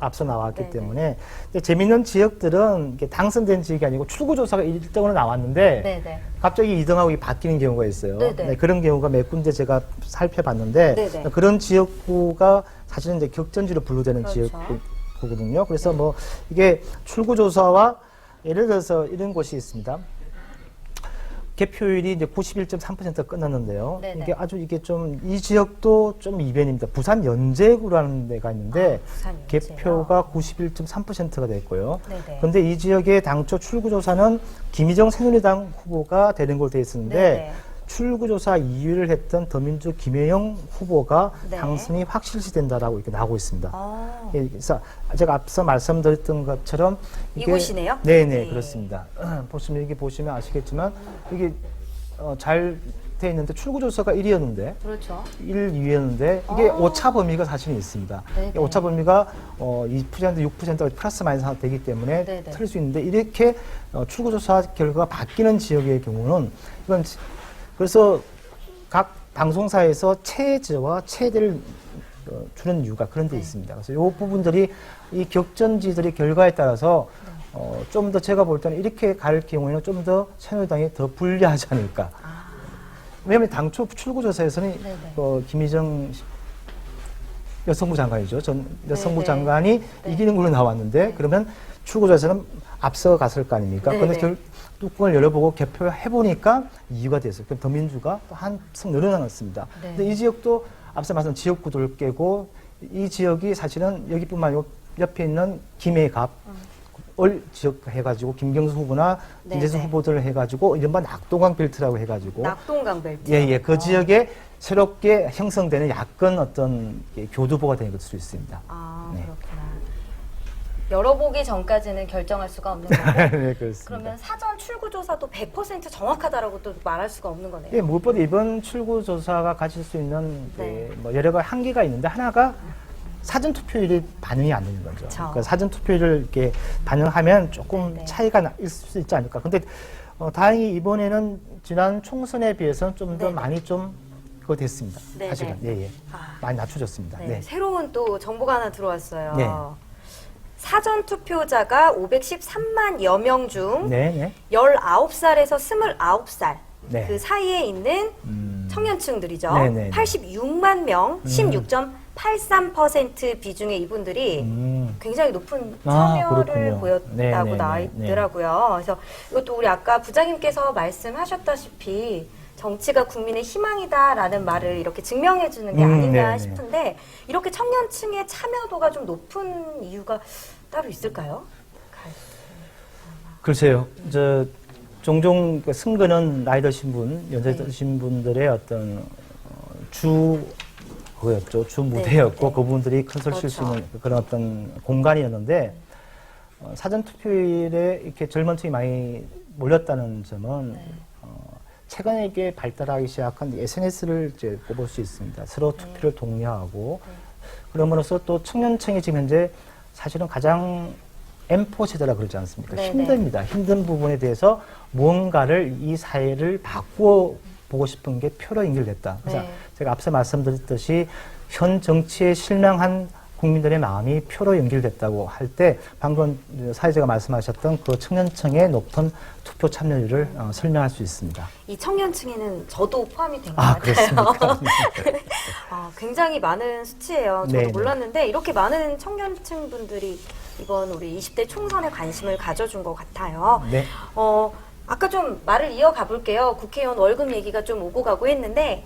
앞서 나왔기 네네. 때문에 근데 재미있는 지역들은 이게 당선된 지역이 아니고 출구조사가 1등으로 나왔는데 네네. 갑자기 2등하고 바뀌는 경우가 있어요. 네네. 네, 그런 경우가 몇 군데 제가 살펴봤는데 네네. 그런 지역구가 사실은 이제 격전지로 분류되는 그렇죠. 지역구거든요. 그래서 뭐 이게 출구조사와 예를 들어서 이런 곳이 있습니다. 개표율이 이제 91.3%가 끝났는데요. 네네. 이게 좀 이 지역도 좀 이변입니다. 부산 연제구라는 데가 있는데 부산 연제요? 개표가 91.3%가 됐고요. 네네. 그런데 이 지역의 당초 출구조사는 김희정 새누리당 후보가 되는 걸로 되어 있었는데 네네. 출구조사 2위를 했던 더민주 김혜영 후보가 네. 당선이 확실시 된다라고 이렇게 나오고 있습니다. 예. 그래서 제가 앞서 말씀드렸던 것처럼 이곳이네요? 네네 네. 그렇습니다. 보시면 아시겠지만 이게 잘 돼 있는데 출구조사가 1위였는데 그렇죠. 1, 2위였는데 이게 오차 범위가 사실은 있습니다. 네네. 오차 범위가 2%, 6%가 플러스 마이너스 되기 때문에 네네. 틀릴 수 있는데 이렇게 출구조사 결과가 바뀌는 지역의 경우는 이건 그래서 각 방송사에서 최저와 최대를 주는 이유가 그런 데 있습니다. 그래서 이 부분들이 이 격전지들의 결과에 따라서 좀 더 제가 볼 때는 이렇게 갈 경우에는 좀 더 새누리당이 더 불리하지 않을까. 왜냐하면 당초 출구조사에서는 김희정 여성부 장관이죠. 전 여성부 네네. 장관이 네. 이기는 걸로 나왔는데 그러면 출구조사에서는 앞서 갔을 거 아닙니까? 네네. 그런데 뚜껑을 열어보고 개표해보니까 이유가 됐어요. 그럼 더민주가 한층 늘어났습니다. 네. 근데 이 지역도 앞서 말씀 지역구도를 깨고 이 지역이 사실은 여기뿐만 아니고 옆에 있는 김해갑, 을 지역 해가지고 김경수 후보나 네네. 김재수 후보들을 해가지고 이른바 낙동강 벨트라고 해가지고 낙동강 벨트. 예예 그 지역에 새롭게 형성되는 야권 어떤 교두보가 되는 것일 수 있습니다. 아, 네. 그렇구나. 열어보기 전까지는 결정할 수가 없는 거고. 네, 그렇습니다. 그러면 사전 출구조사도 100% 정확하다라고 또 말할 수가 없는 거네요. 예, 무엇보다 이번 출구조사가 가질 수 있는 네. 뭐 여러 가지 한계가 있는데 하나가 사전 투표율이 반영이 안 되는 거죠. 그쵸. 그러니까 사전 투표율을 이렇게 반영하면 조금 네네. 차이가 있을 수 있지 않을까. 근데 다행히 이번에는 지난 총선에 비해서는 좀 더 네네. 많이 좀 그거 됐습니다. 네네. 사실은 예, 예. 아. 많이 낮춰졌습니다. 네, 네. 새로운 또 정보가 하나 들어왔어요. 네. 사전 투표자가 513만여 명 중 네, 네. 19살에서 29살 네. 그 사이에 있는 청년층들이죠. 네네네. 86만 명, 16.83% 비중의 이분들이 굉장히 높은 아, 참여를 그렇군요. 보였다고 네네네. 나와 있더라고요. 그래서 이것도 우리 아까 부장님께서 말씀하셨다시피 정치가 국민의 희망이다라는 말을 이렇게 증명해 주는 게 아니냐 네네. 싶은데 이렇게 청년층의 참여도가 좀 높은 이유가 따로 있을까요? 글쎄요. 종종 그 선거는 나이 드신 분, 연세 드신 분들의 어떤 그거였죠. 주 무대였고 네. 그분들이 컨설실 수 그렇죠. 있는 그런 어떤 공간이었는데 사전 투표율에 이렇게 젊은 층이 많이 몰렸다는 점은 최근에 이게 발달하기 시작한 SNS를 이제 꼽을 수 있습니다. 서로 투표를 독려하고 그럼으로써 또 청년층이 지금 현재 사실은 가장 M4 세대라 그러지 않습니까? 네네. 힘듭니다. 힘든 부분에 대해서 무언가를 이 사회를 바꾸어 보고 싶은 게 표로 연결됐다. 그래서 네. 제가 앞서 말씀드렸듯이 현 정치에 실망한 국민들의 마음이 표로 연결됐다고 할 때 방금 사회자가 말씀하셨던 그 청년층의 높은 투표 참여율을 설명할 수 있습니다. 이 청년층에는 저도 포함이 된 것 아, 같아요. 그렇습니까? 굉장히 많은 수치예요. 저도 네네. 몰랐는데 이렇게 많은 청년층 분들이 이번 우리 20대 총선에 관심을 가져준 것 같아요. 네. 아까 좀 말을 이어가 볼게요. 국회의원 월급 얘기가 좀 오고 가고 했는데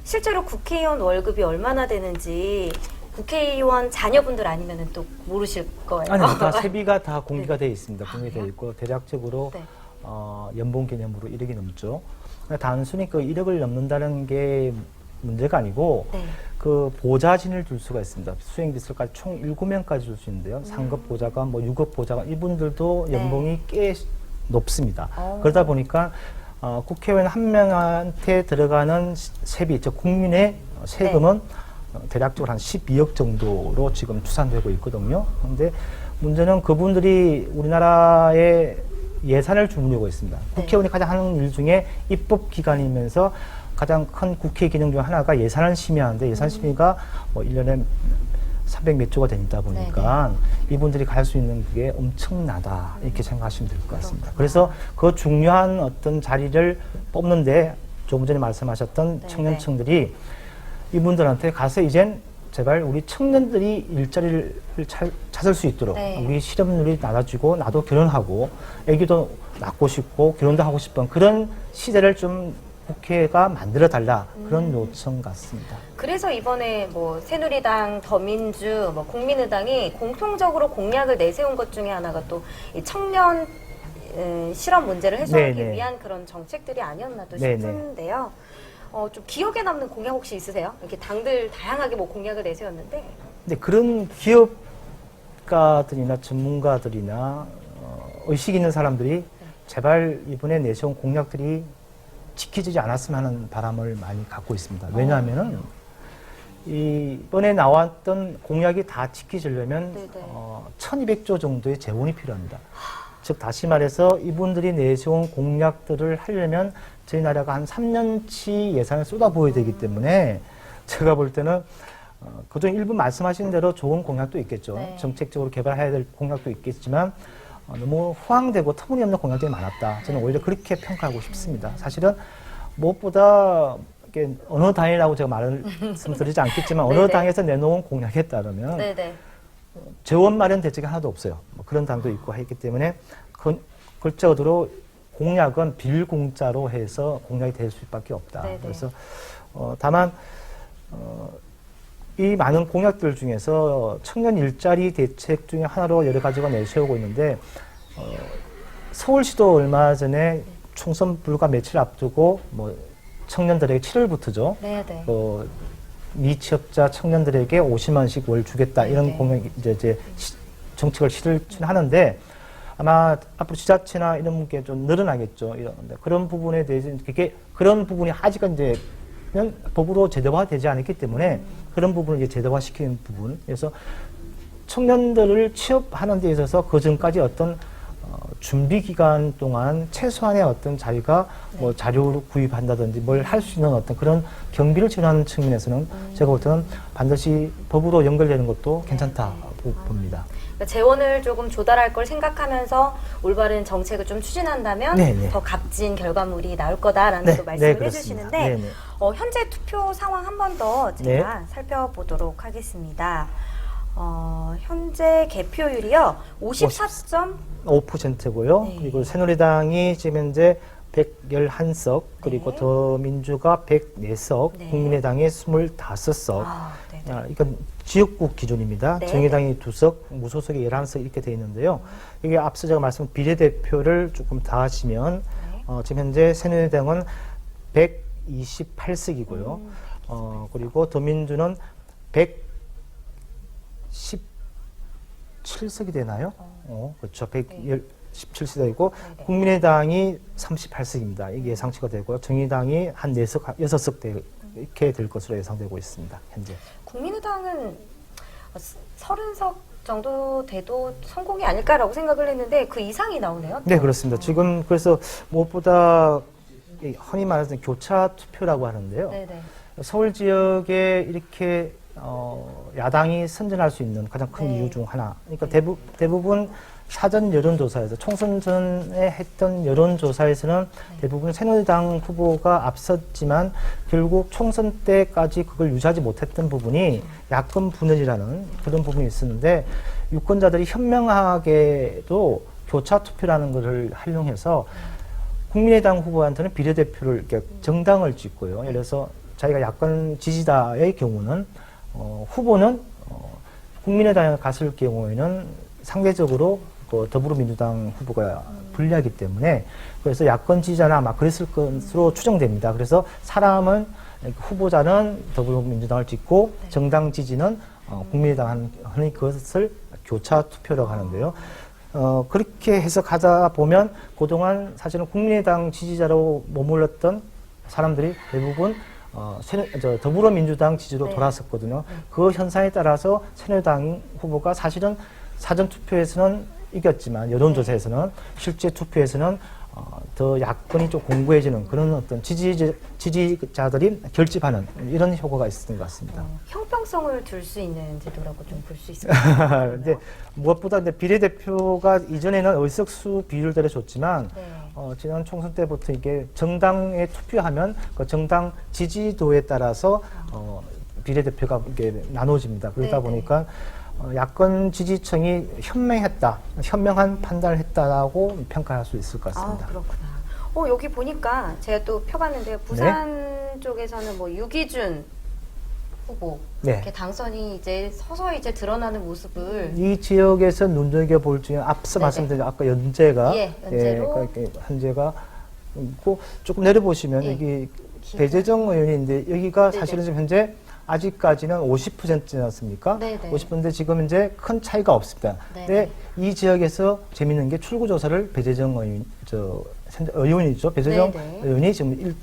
실제로 국회의원 월급이 얼마나 되는지 국회의원 자녀분들 아니면은 또 모르실 거예요. 아니, 다 세비가 다 공개가 되어 있습니다. 공개되어 있고 대략적으로 네. 연봉 개념으로 1억이 넘죠. 그러니까 단순히 그 1억을 넘는다는 게 문제가 아니고 네. 그 보좌진을 줄 수가 있습니다. 수행비서까지 총 7명까지 줄 수 있는데요. 상급 보좌관, 뭐 6급 보좌관 이분들도 네. 연봉이 꽤 높습니다. 그러다 보니까 국회의원 한 명한테 들어가는 세비, 즉 국민의 세금은 대략적으로 한 12억 정도로 지금 추산되고 있거든요. 그런데 문제는 그분들이 우리나라의 예산을 주무르고 있습니다. 국회의원이 가장 하는 일 중에 입법기관이면서 가장 큰 국회 기능 중 하나가 예산을 심의하는데 예산 심의가 뭐 1년에 300 몇 조가 되다 보니까 이분들이 갈 수 있는 게 엄청나다 이렇게 생각하시면 될 것 같습니다. 그래서 그 중요한 어떤 자리를 뽑는데 조금 전에 말씀하셨던 청년층들이 이분들한테 가서 이젠 제발 우리 청년들이 일자리를 찾을 수 있도록 우리 실업률이 낮아지고 나도 결혼하고 아기도 낳고 싶고 결혼도 하고 싶은 그런 시대를 좀 국회가 만들어 달라 그런 요청 같습니다. 그래서 이번에 뭐 새누리당, 더민주, 뭐 국민의당이 공통적으로 공약을 내세운 것 중에 하나가 또 이 청년 실업 문제를 해소하기 네네. 위한 그런 정책들이 아니었나 또 네네. 싶은데요. 좀 기억에 남는 공약 혹시 있으세요? 이렇게 당들 다양하게 뭐 공약을 내세웠는데. 근데 그런 기업가들이나 전문가들이나 의식 있는 사람들이 제발 이번에 내세운 공약들이 지켜지지 않았으면 하는 바람을 많이 갖고 있습니다. 왜냐하면은 이번에 나왔던 공약이 다 지켜지려면 1200조 정도의 재원이 필요합니다. 즉 다시 말해서 이분들이 내세운 공약들을 하려면 저희 나라가 한 3년치 예산을 쏟아부어야 되기 때문에 제가 볼 때는 그중 일부 말씀하신 대로 좋은 공약도 있겠죠. 정책적으로 개발해야 될 공약도 있겠지만 너무 호황되고 터무니없는 공약들이 많았다. 저는 오히려 그렇게 평가하고 싶습니다. 사실은 무엇보다 어느 당이라고 제가 말씀드리지 않겠지만 어느 당에서 내놓은 공약에 따르면 재원 마련 대책이 하나도 없어요. 뭐 그런 당도 있고 했기 때문에 글자적으로 공약은 빌공짜로 해서 공약이 될 수밖에 없다. 네네. 그래서 다만 이 많은 공약들 중에서 청년 일자리 대책 중에 하나로 여러 가지가 내세우고 있는데 서울시도 얼마 전에 총선 불과 며칠 앞두고 뭐 청년들에게 7월부터죠. 네네. 미취업자 청년들에게 50만 원씩 월 주겠다 이런 네네. 공약 이제 정책을 실천하는데 아마 앞으로 지자체나 이런 분께 좀 늘어나겠죠. 이런데 그런 부분에 대해서 그런 부분이 아직은 이제 그냥 법으로 제도화되지 않았기 때문에 그런 부분을 이제 제도화시키는 부분. 그래서 청년들을 취업하는 데 있어서 그 전까지 어떤 준비 기간 동안 최소한의 어떤 자기가 뭐 자료를 구입한다든지 뭘 할 수 있는 어떤 그런 경비를 지원하는 측면에서는 제가 볼 때는 반드시 법으로 연결되는 것도 괜찮다 봅니다. 그러니까 재원을 조금 조달할 걸 생각하면서 올바른 정책을 좀 추진한다면 네네. 더 값진 결과물이 나올 거다라는 또 말씀을 해주시는데 네네. 현재 투표 상황 한 번 더 제가 살펴보도록 하겠습니다. 현재 개표율이요 5%고요. 네. 그리고 새누리당이 지금 현재 111석, 그리고 네. 더민주가 104석, 네. 국민의당이 25석. 네네. 이건 지역구 기준입니다. 네. 정의당이 2석, 무소속이 11석 이렇게 되어 있는데요. 이게 앞서 제가 말씀 비례대표를 조금 더하시면 지금 현재 새누리당은 128석이고요. 그리고 더민주는 117석이 되나요? 그렇죠. 117석이고 국민의당이 38석입니다. 이게 예상치가 되고요. 정의당이 한 4석, 6석 이렇게 될 것으로 예상되고 있습니다. 현재. 국민의당은 30석 정도 돼도 성공이 아닐까라고 생각을 했는데 그 이상이 나오네요. 또. 네, 그렇습니다. 지금 그래서 무엇보다 흔히 말하는 교차 투표라고 하는데요. 네네. 서울 지역에 이렇게 야당이 선전할 수 있는 가장 큰 네. 이유 중 하나. 그러니까 대부분 사전 여론조사에서 총선 전에 했던 여론조사에서는 대부분 새누리당 후보가 앞섰지만 결국 총선 때까지 그걸 유지하지 못했던 부분이 야권 분열이라는 그런 부분이 있었는데 유권자들이 현명하게도 교차 투표라는 것을 활용해서 국민의당 후보한테는 비례대표를 이렇게 정당을 짓고요. 예를 들어서 자기가 야권 지지자의 경우는 후보는 국민의당에 갔을 경우에는 상대적으로 더불어민주당 후보가 불리하기 때문에 그래서 야권 지지자나 아마 그랬을 것으로 추정됩니다. 그래서 사람은 후보자는 더불어민주당을 찍고 정당 지지는 국민의당 하는 그것을 교차 투표라고 하는데요. 그렇게 해서 가다 보면 그동안 사실은 국민의당 지지자로 머물렀던 사람들이 대부분 더불어민주당 지지로 네. 돌아섰거든요. 그 현상에 따라서 새누리당 후보가 사실은 사전투표에서는 이겼지만 여론조사에서는 실제 투표에서는 더 야권이 좀 공고해지는 그런 어떤 지지자들이 결집하는 이런 효과가 있었던 것 같습니다. 형평성을 둘 수 있는 제도라고 좀 볼 수 있습니다. 근데 무엇보다 이제 비례대표가 이전에는 의석수 비율대로 줬지만 네. 지난 총선 때부터 이게 정당에 투표하면 그 정당 지지도에 따라서 비례대표가 이게 나눠집니다. 그러다 네네. 보니까 야권 지지층이 현명한 판단을 했다라고 평가할 수 있을 것 같습니다. 그렇구나. 여기 보니까 제가 또 펴봤는데요. 부산 쪽에서는 뭐 유기준 후보 네. 이렇게 당선이 이제 서서히 이제 드러나는 모습을 이 지역에서 눈여겨볼 중에 앞서 네네. 말씀드린 아까 연재가 연재로 현재가 있고 조금 내려보시면 여기 배재정 의원인데 여기가 네네. 사실은 지금 현재 아직까지는 50%지 않습니까? 네네. 50%인데 지금 이제 큰 차이가 없습니다. 네네. 근데 이 지역에서 재밌는 게 출구조사를 배재정 의원이죠. 배재정 네네. 의원이 지금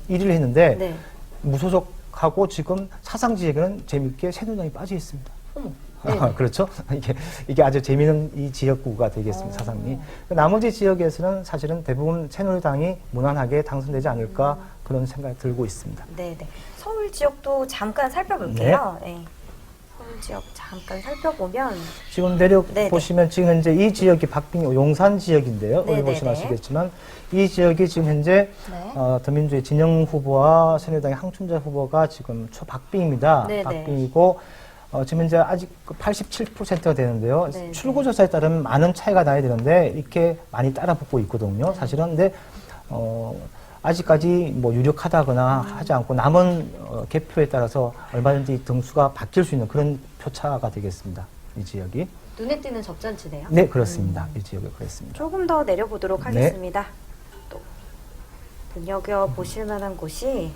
1위를 했는데 네. 무소속하고 지금 사상 지역에는 재밌게 새누리당이 빠져 있습니다. 네네. 그렇죠? 이게 아주 재미있는 이 지역구가 되겠습니다, 사상이. 나머지 지역에서는 사실은 대부분 새누리당이 무난하게 당선되지 않을까 그런 생각이 들고 있습니다. 네네. 서울 지역도 잠깐 살펴볼게요. 네. 서울 지역 잠깐 살펴보면 지금 네네. 보시면 지금 현재 이 지역이 용산 지역인데요. 여기 네네네. 보시면 아시겠지만 이 지역이 지금 현재 네. 더민주의 진영 후보와 새누리당의 항춘자 후보가 지금 초박빙입니다. 네네. 박빙이고 지금 현재 아직 87%가 되는데요. 네, 출구조사에 따르면 많은 차이가 나야 되는데 이렇게 많이 따라붙고 있거든요. 네. 사실은 근데 아직까지 뭐 유력하다거나 하지 않고 남은 개표에 따라서 얼마든지 등수가 바뀔 수 있는 그런 표차가 되겠습니다. 이 지역이. 눈에 띄는 접전지네요. 네, 그렇습니다. 이 지역이 그렇습니다. 조금 더 내려보도록 네. 하겠습니다. 또 눈여겨보실 만한 곳이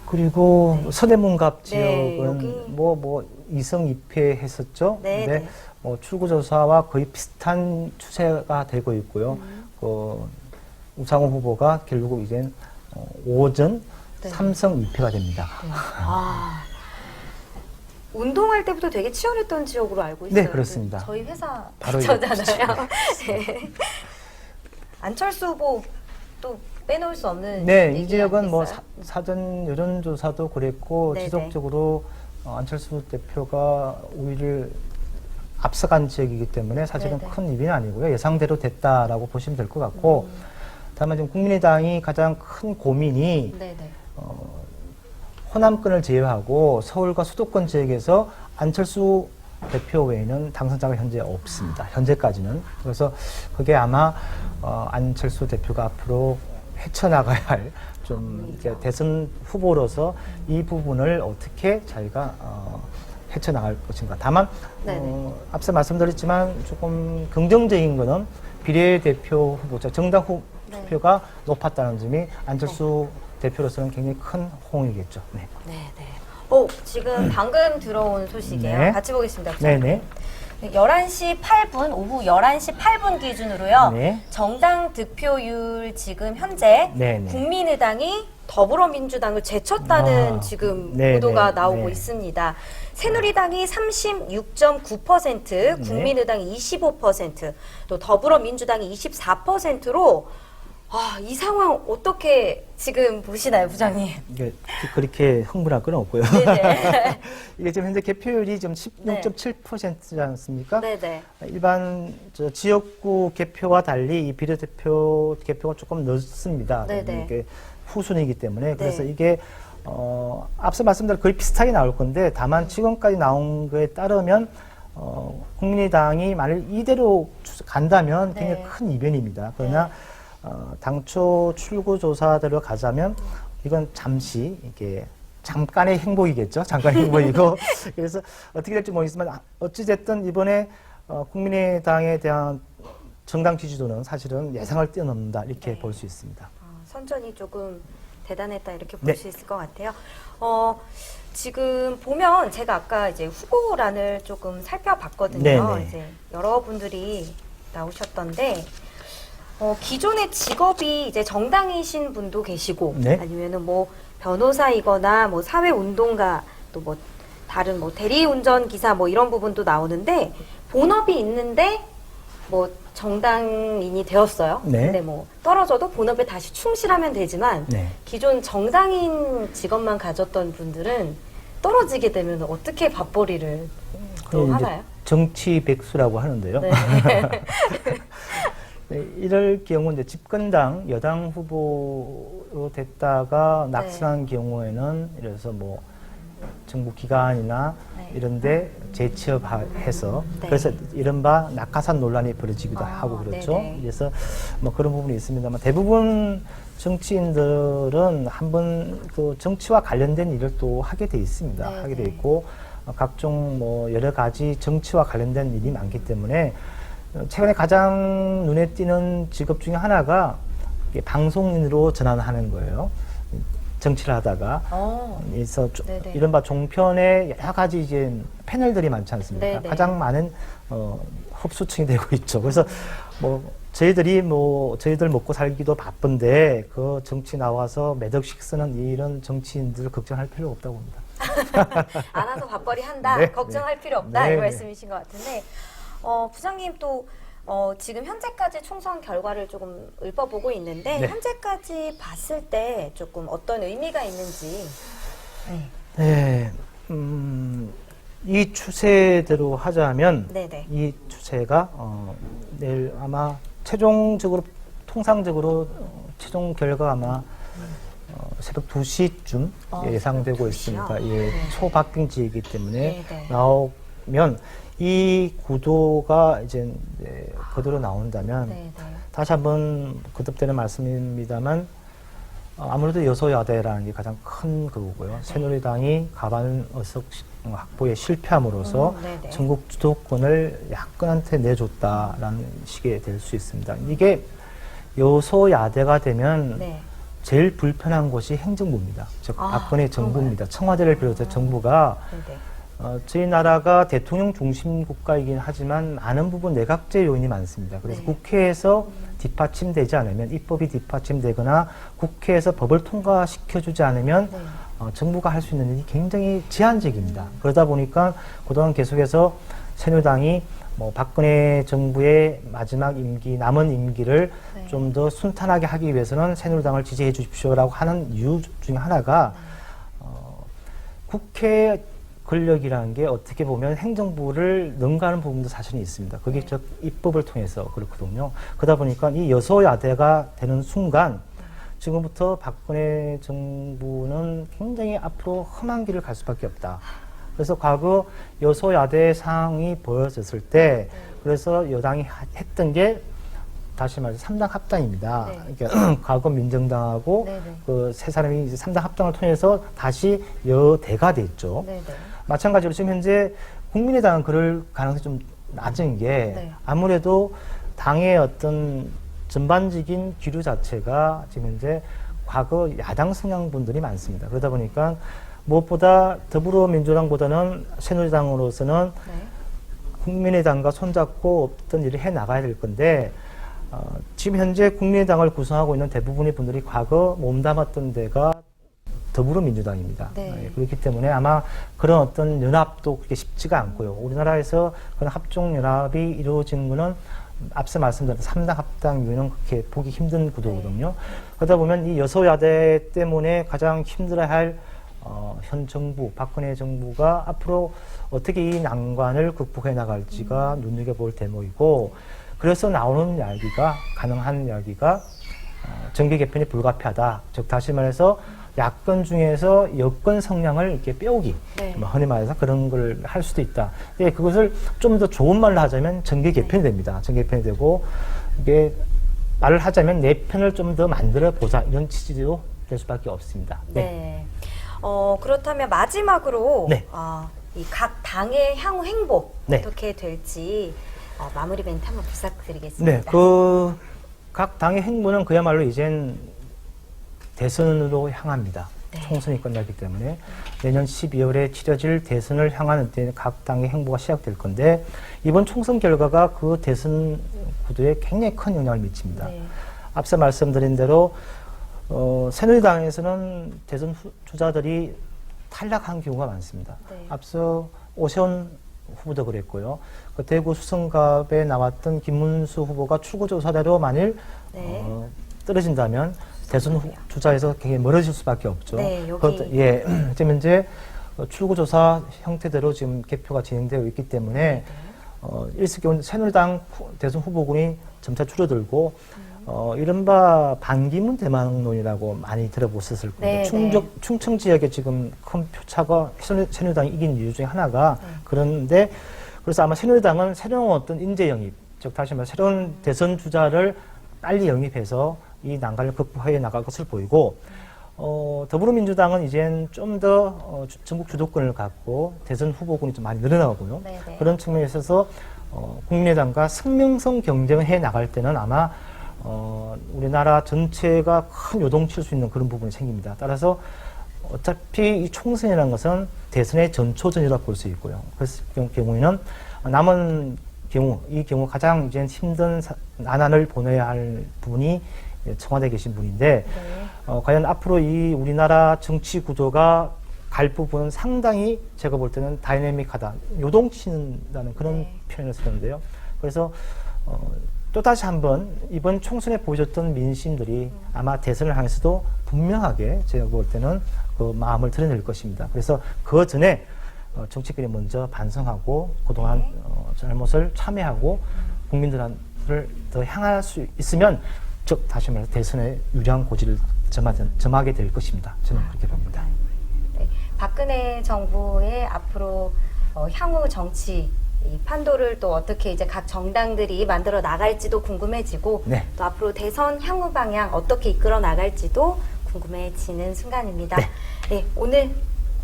그리고 네. 서대문갑 네, 지역은 여기. 뭐 2승 2패 했었죠. 네, 근데 네. 뭐 출구조사와 거의 비슷한 추세가 되고 있고요. 우상호 후보가 결국 이제 5전 네. 3승 2패가 됩니다. 아, 운동할 때부터 되게 치열했던 지역으로 알고 있어요. 네, 그렇습니다. 저희 회사 바로 근처잖아요. 네. 안철수 후보 또 빼놓을 수 없는 네, 얘기 이 지역은 뭐 아니겠어요? 사전 여론조사도 그랬고 네네. 지속적으로 안철수 대표가 우위를 앞서간 지역이기 때문에 사실은 네네. 큰 위기는 아니고요. 예상대로 됐다라고 보시면 될 것 같고 다만 지금 국민의당이 가장 큰 고민이 네네. 호남권을 제외하고 서울과 수도권 지역에서 안철수 대표 외에는 당선자가 현재 없습니다. 현재까지는. 그래서 그게 아마 안철수 대표가 앞으로 헤쳐나가야 할 좀 대선 후보로서 이 부분을 어떻게 자기가 헤쳐나갈 것인가. 다만 앞서 말씀드렸지만 조금 긍정적인 거는 비례대표 후보자 정당 후보가 높았다는 점이 안철수 대표로서는 굉장히 큰 호응이겠죠. 네. 네네. 지금 방금 들어온 소식이에요. 네. 같이 보겠습니다. 부장님. 네네. 11시 8분, 오후 11시 8분 기준으로요. 네. 정당 득표율 지금 현재 네네. 국민의당이 더불어민주당을 제쳤다는 지금 네네. 보도가 나오고 네. 있습니다. 새누리당이 36.9%, 국민의당이 25%, 또 더불어민주당이 24%로 이 상황 어떻게 지금 보시나요, 부장님? 이게 그렇게 흥분할 건 없고요. 네네. 이게 지금 현재 개표율이 좀 16.7%지 않습니까? 네네. 일반 지역구 개표와 달리 이 비례대표 개표가 조금 늦습니다. 네네. 이게 후순위이기 때문에 그래서 네. 이게 앞서 말씀드린 거의 비슷하게 나올 건데 다만 지금까지 나온 거에 따르면 국민의당이 만일 이대로 간다면 굉장히 네. 큰 이변입니다. 그러나 당초 출구조사대로 가자면 이건 잠시 이게 잠깐의 행복이겠죠. 잠깐의 행복이고 그래서 어떻게 될지 모르겠지만 어찌됐든 이번에 국민의당에 대한 정당 지지도는 사실은 예상을 뛰어넘는다 이렇게 볼 수 있습니다. 선전이 조금 대단했다 이렇게 볼 네. 수 있을 것 같아요. 지금 보면 제가 아까 이제 후보란을 조금 살펴봤거든요. 네네. 이제 여러분들이 나오셨던데 기존의 직업이 이제 정당이신 분도 계시고 네. 아니면은 뭐 변호사이거나 뭐 사회운동가 또 뭐 다른 뭐 대리운전 기사 뭐 이런 부분도 나오는데 본업이 있는데 뭐 정당인이 되었어요. 네. 근데 뭐 떨어져도 본업에 다시 충실하면 되지만 네. 기존 정당인 직업만 가졌던 분들은 떨어지게 되면 어떻게 밥벌이를 또 이제 하나요? 정치 백수라고 하는데요. 네. 네, 이럴 경우 이제 집권당 여당 후보로 됐다가 낙선한 경우에는 이래서 뭐 정부 기관이나 네. 이런데 재취업해서 네. 그래서 이른바 낙하산 논란이 벌어지기도 하고 그렇죠. 네네. 그래서 뭐 그런 부분이 있습니다만 대부분 정치인들은 한번 그 정치와 관련된 일을 또 하게 돼 있습니다. 네네. 하게 돼 있고 각종 뭐 여러 가지 정치와 관련된 일이 많기 때문에 최근에 가장 눈에 띄는 직업 중에 하나가 이게 방송인으로 전환하는 거예요. 정치를 하다가 그래서 네네. 이른바 종편에 여러 가지 이제 패널들이 많지 않습니까? 네네. 가장 많은 흡수층이 되고 있죠. 그래서 뭐 저희들 먹고 살기도 바쁜데 그 정치 나와서 몇 억씩 쓰는 이런 정치인들 걱정할 필요 없다고 봅니다. 알아서 밥벌이 한다. 네, 걱정할 네. 필요 없다. 네, 이 네. 말씀이신 것 같은데 부장님 또 지금 현재까지 총선 결과를 조금 읊어보고 있는데 네. 현재까지 봤을 때 조금 어떤 의미가 있는지. 네, 이 추세대로 하자면 네네. 이 추세가 내일 아마 최종적으로 통상적으로 최종 결과 아마 새벽 2시쯤 예상되고 새벽 2시요? 있습니다. 예, 네. 초박빙지이기 때문에 네. 나오면 이 구도가 이제 그대로 나온다면 네. 다시 한번 거듭되는 말씀입니다만 아무래도 여소야대라는 게 가장 큰 그거고요. 새누리당이 과반 의석 확보에 실패함으로써 네네. 전국 주도권을 야권한테 내줬다라는 식이 될 수 있습니다. 이게 여소야대가 되면 네. 제일 불편한 곳이 행정부입니다. 즉 박근혜 정부입니다. 그런가요? 청와대를 비롯해 정부가 네네. 저희 나라가 대통령 중심 국가이긴 하지만 많은 부분 내각제 요인이 많습니다. 그래서 네. 국회에서 뒷받침되지 않으면 입법이 뒷받침되거나 국회에서 법을 통과시켜주지 않으면 네. 정부가 할 수 있는 일이 굉장히 제한적입니다. 그러다 보니까 그동안 계속해서 새누리당이 박근혜 정부의 마지막 임기, 남은 임기를 네. 좀 더 순탄하게 하기 위해서는 새누리당을 지지해 주십시오라고 하는 이유 중에 하나가 국회 권력이라는 게 어떻게 보면 행정부를 능가하는 부분도 사실은 있습니다. 그게 즉 입법을 통해서 그렇거든요. 그러다 보니까 이 여소야대가 되는 순간 지금부터 박근혜 정부는 굉장히 앞으로 험한 길을 갈 수밖에 없다. 그래서 과거 여소야대 상황이 보여졌을 때 그래서 여당이 했던 게 다시 말해서 3당 합당입니다. 네. 그러니까 과거 민정당하고 네네. 그 세 사람이 이제 3당 합당을 통해서 다시 여대가 됐죠. 네네. 마찬가지로 지금 현재 국민의당은 그럴 가능성이 좀 낮은 게 네. 아무래도 당의 어떤 전반적인 기류 자체가 지금 현재 과거 야당 성향분들이 많습니다. 그러다 보니까 무엇보다 더불어민주당보다는 새누리당으로서는 네. 국민의당과 손잡고 어떤 일을 해 나가야 될 건데 지금 현재 국민의당을 구성하고 있는 대부분의 분들이 과거 몸담았던 데가 더불어민주당입니다. 네. 그렇기 때문에 아마 그런 어떤 연합도 그렇게 쉽지가 않고요. 우리나라에서 그런 합종연합이 이루어지는 거는 앞서 말씀드린 3당 합당 이후는 그렇게 보기 힘든 구도거든요. 그러다 보면 이 여소야대 때문에 가장 힘들어할 현 정부, 박근혜 정부가 앞으로 어떻게 이 난관을 극복해 나갈지가 눈여겨볼 대목이고 그래서 나오는 이야기가 가능한 이야기가 정계 개편이 불가피하다. 즉 다시 말해서 야권 중에서 여권 성향을 이렇게 빼오기, 네. 흔히 말해서 그런 걸 할 수도 있다. 예, 그것을 좀 더 좋은 말로 하자면 정계 개편이 됩니다. 정계 개편이 되고 이게 말을 하자면 내 편을 좀 더 만들어 보자 이런 취지로 될 수밖에 없습니다. 네. 그렇다면 마지막으로 네. 이 각 당의 향후 행보 네. 어떻게 될지 마무리 멘트 한번 부탁드리겠습니다. 네, 각 당의 행보는 그야말로 이젠 대선으로 향합니다. 네. 총선이 끝났기 때문에 내년 12월에 치러질 대선을 향하는 데 각 당의 행보가 시작될 건데 이번 총선 결과가 그 대선 구도에 굉장히 큰 영향을 미칩니다. 네. 앞서 말씀드린 대로 새누리당에서는 대선 주자들이 탈락한 경우가 많습니다. 네. 앞서 오세훈 후보도 그랬고요. 그 대구 수성갑에 나왔던 김문수 후보가 출구조사대로 만일 네. 떨어진다면 대선 주자에서 굉장히 멀어질 수밖에 없죠. 네, 여기. 예, 지금 현재 출구조사 형태대로 지금 개표가 진행되어 있기 때문에 일시적으로 새누리당 대선 후보군이 점차 줄어들고 이른바 반기문 대망론이라고 많이 들어보셨을 거예요. 네, 충청 지역에 지금 큰 표차가 새누리당이 이긴 이유 중에 하나가 그런데 그래서 아마 새누리당은 새로운 어떤 인재 영입, 즉 다시 말해 새로운 대선 주자를 빨리 영입해서 이 난관을 극복해 나갈 것을 보이고 더불어민주당은 이젠 좀 더 전국 주도권을 갖고 대선 후보군이 좀 많이 늘어나고요. 네네. 그런 측면에 있어서 국민의당과 승명성 경쟁을 해 나갈 때는 아마 우리나라 전체가 큰 요동칠 수 있는 그런 부분이 생깁니다. 따라서 어차피 이 총선이라는 것은 대선의 전초전이라고 볼 수 있고요. 그랬을 경우에는 남은 경우, 이 경우 가장 이제 힘든 난안을 보내야 할 분이 청와대에 계신 분인데, 네. 과연 앞으로 이 우리나라 정치 구도가 갈 부분은 상당히 제가 볼 때는 다이내믹하다, 요동친다는 그런 네. 표현을 쓰는데요. 그래서 또다시 한번 이번 총선에 보여줬던 민심들이 아마 대선을 향해서도 분명하게 제가 볼 때는 그 마음을 드러낼 것입니다. 그래서 그 전에 정치권이 먼저 반성하고 그동안 잘못을 참회하고 국민들을 더 향할 수 있으면 즉 다시 말해서 대선에 유리한 고지를 점하게 될 것입니다. 저는 그렇게 봅니다. 네, 박근혜 정부의 앞으로 향후 정치 이 판도를 또 어떻게 이제 각 정당들이 만들어 나갈지도 궁금해지고 네. 또 앞으로 대선 향후 방향 어떻게 이끌어 나갈지도 궁금해지는 순간입니다. 네. 네, 오늘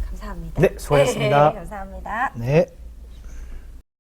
감사합니다. 네, 수고하셨습니다. 네, 감사합니다. 네.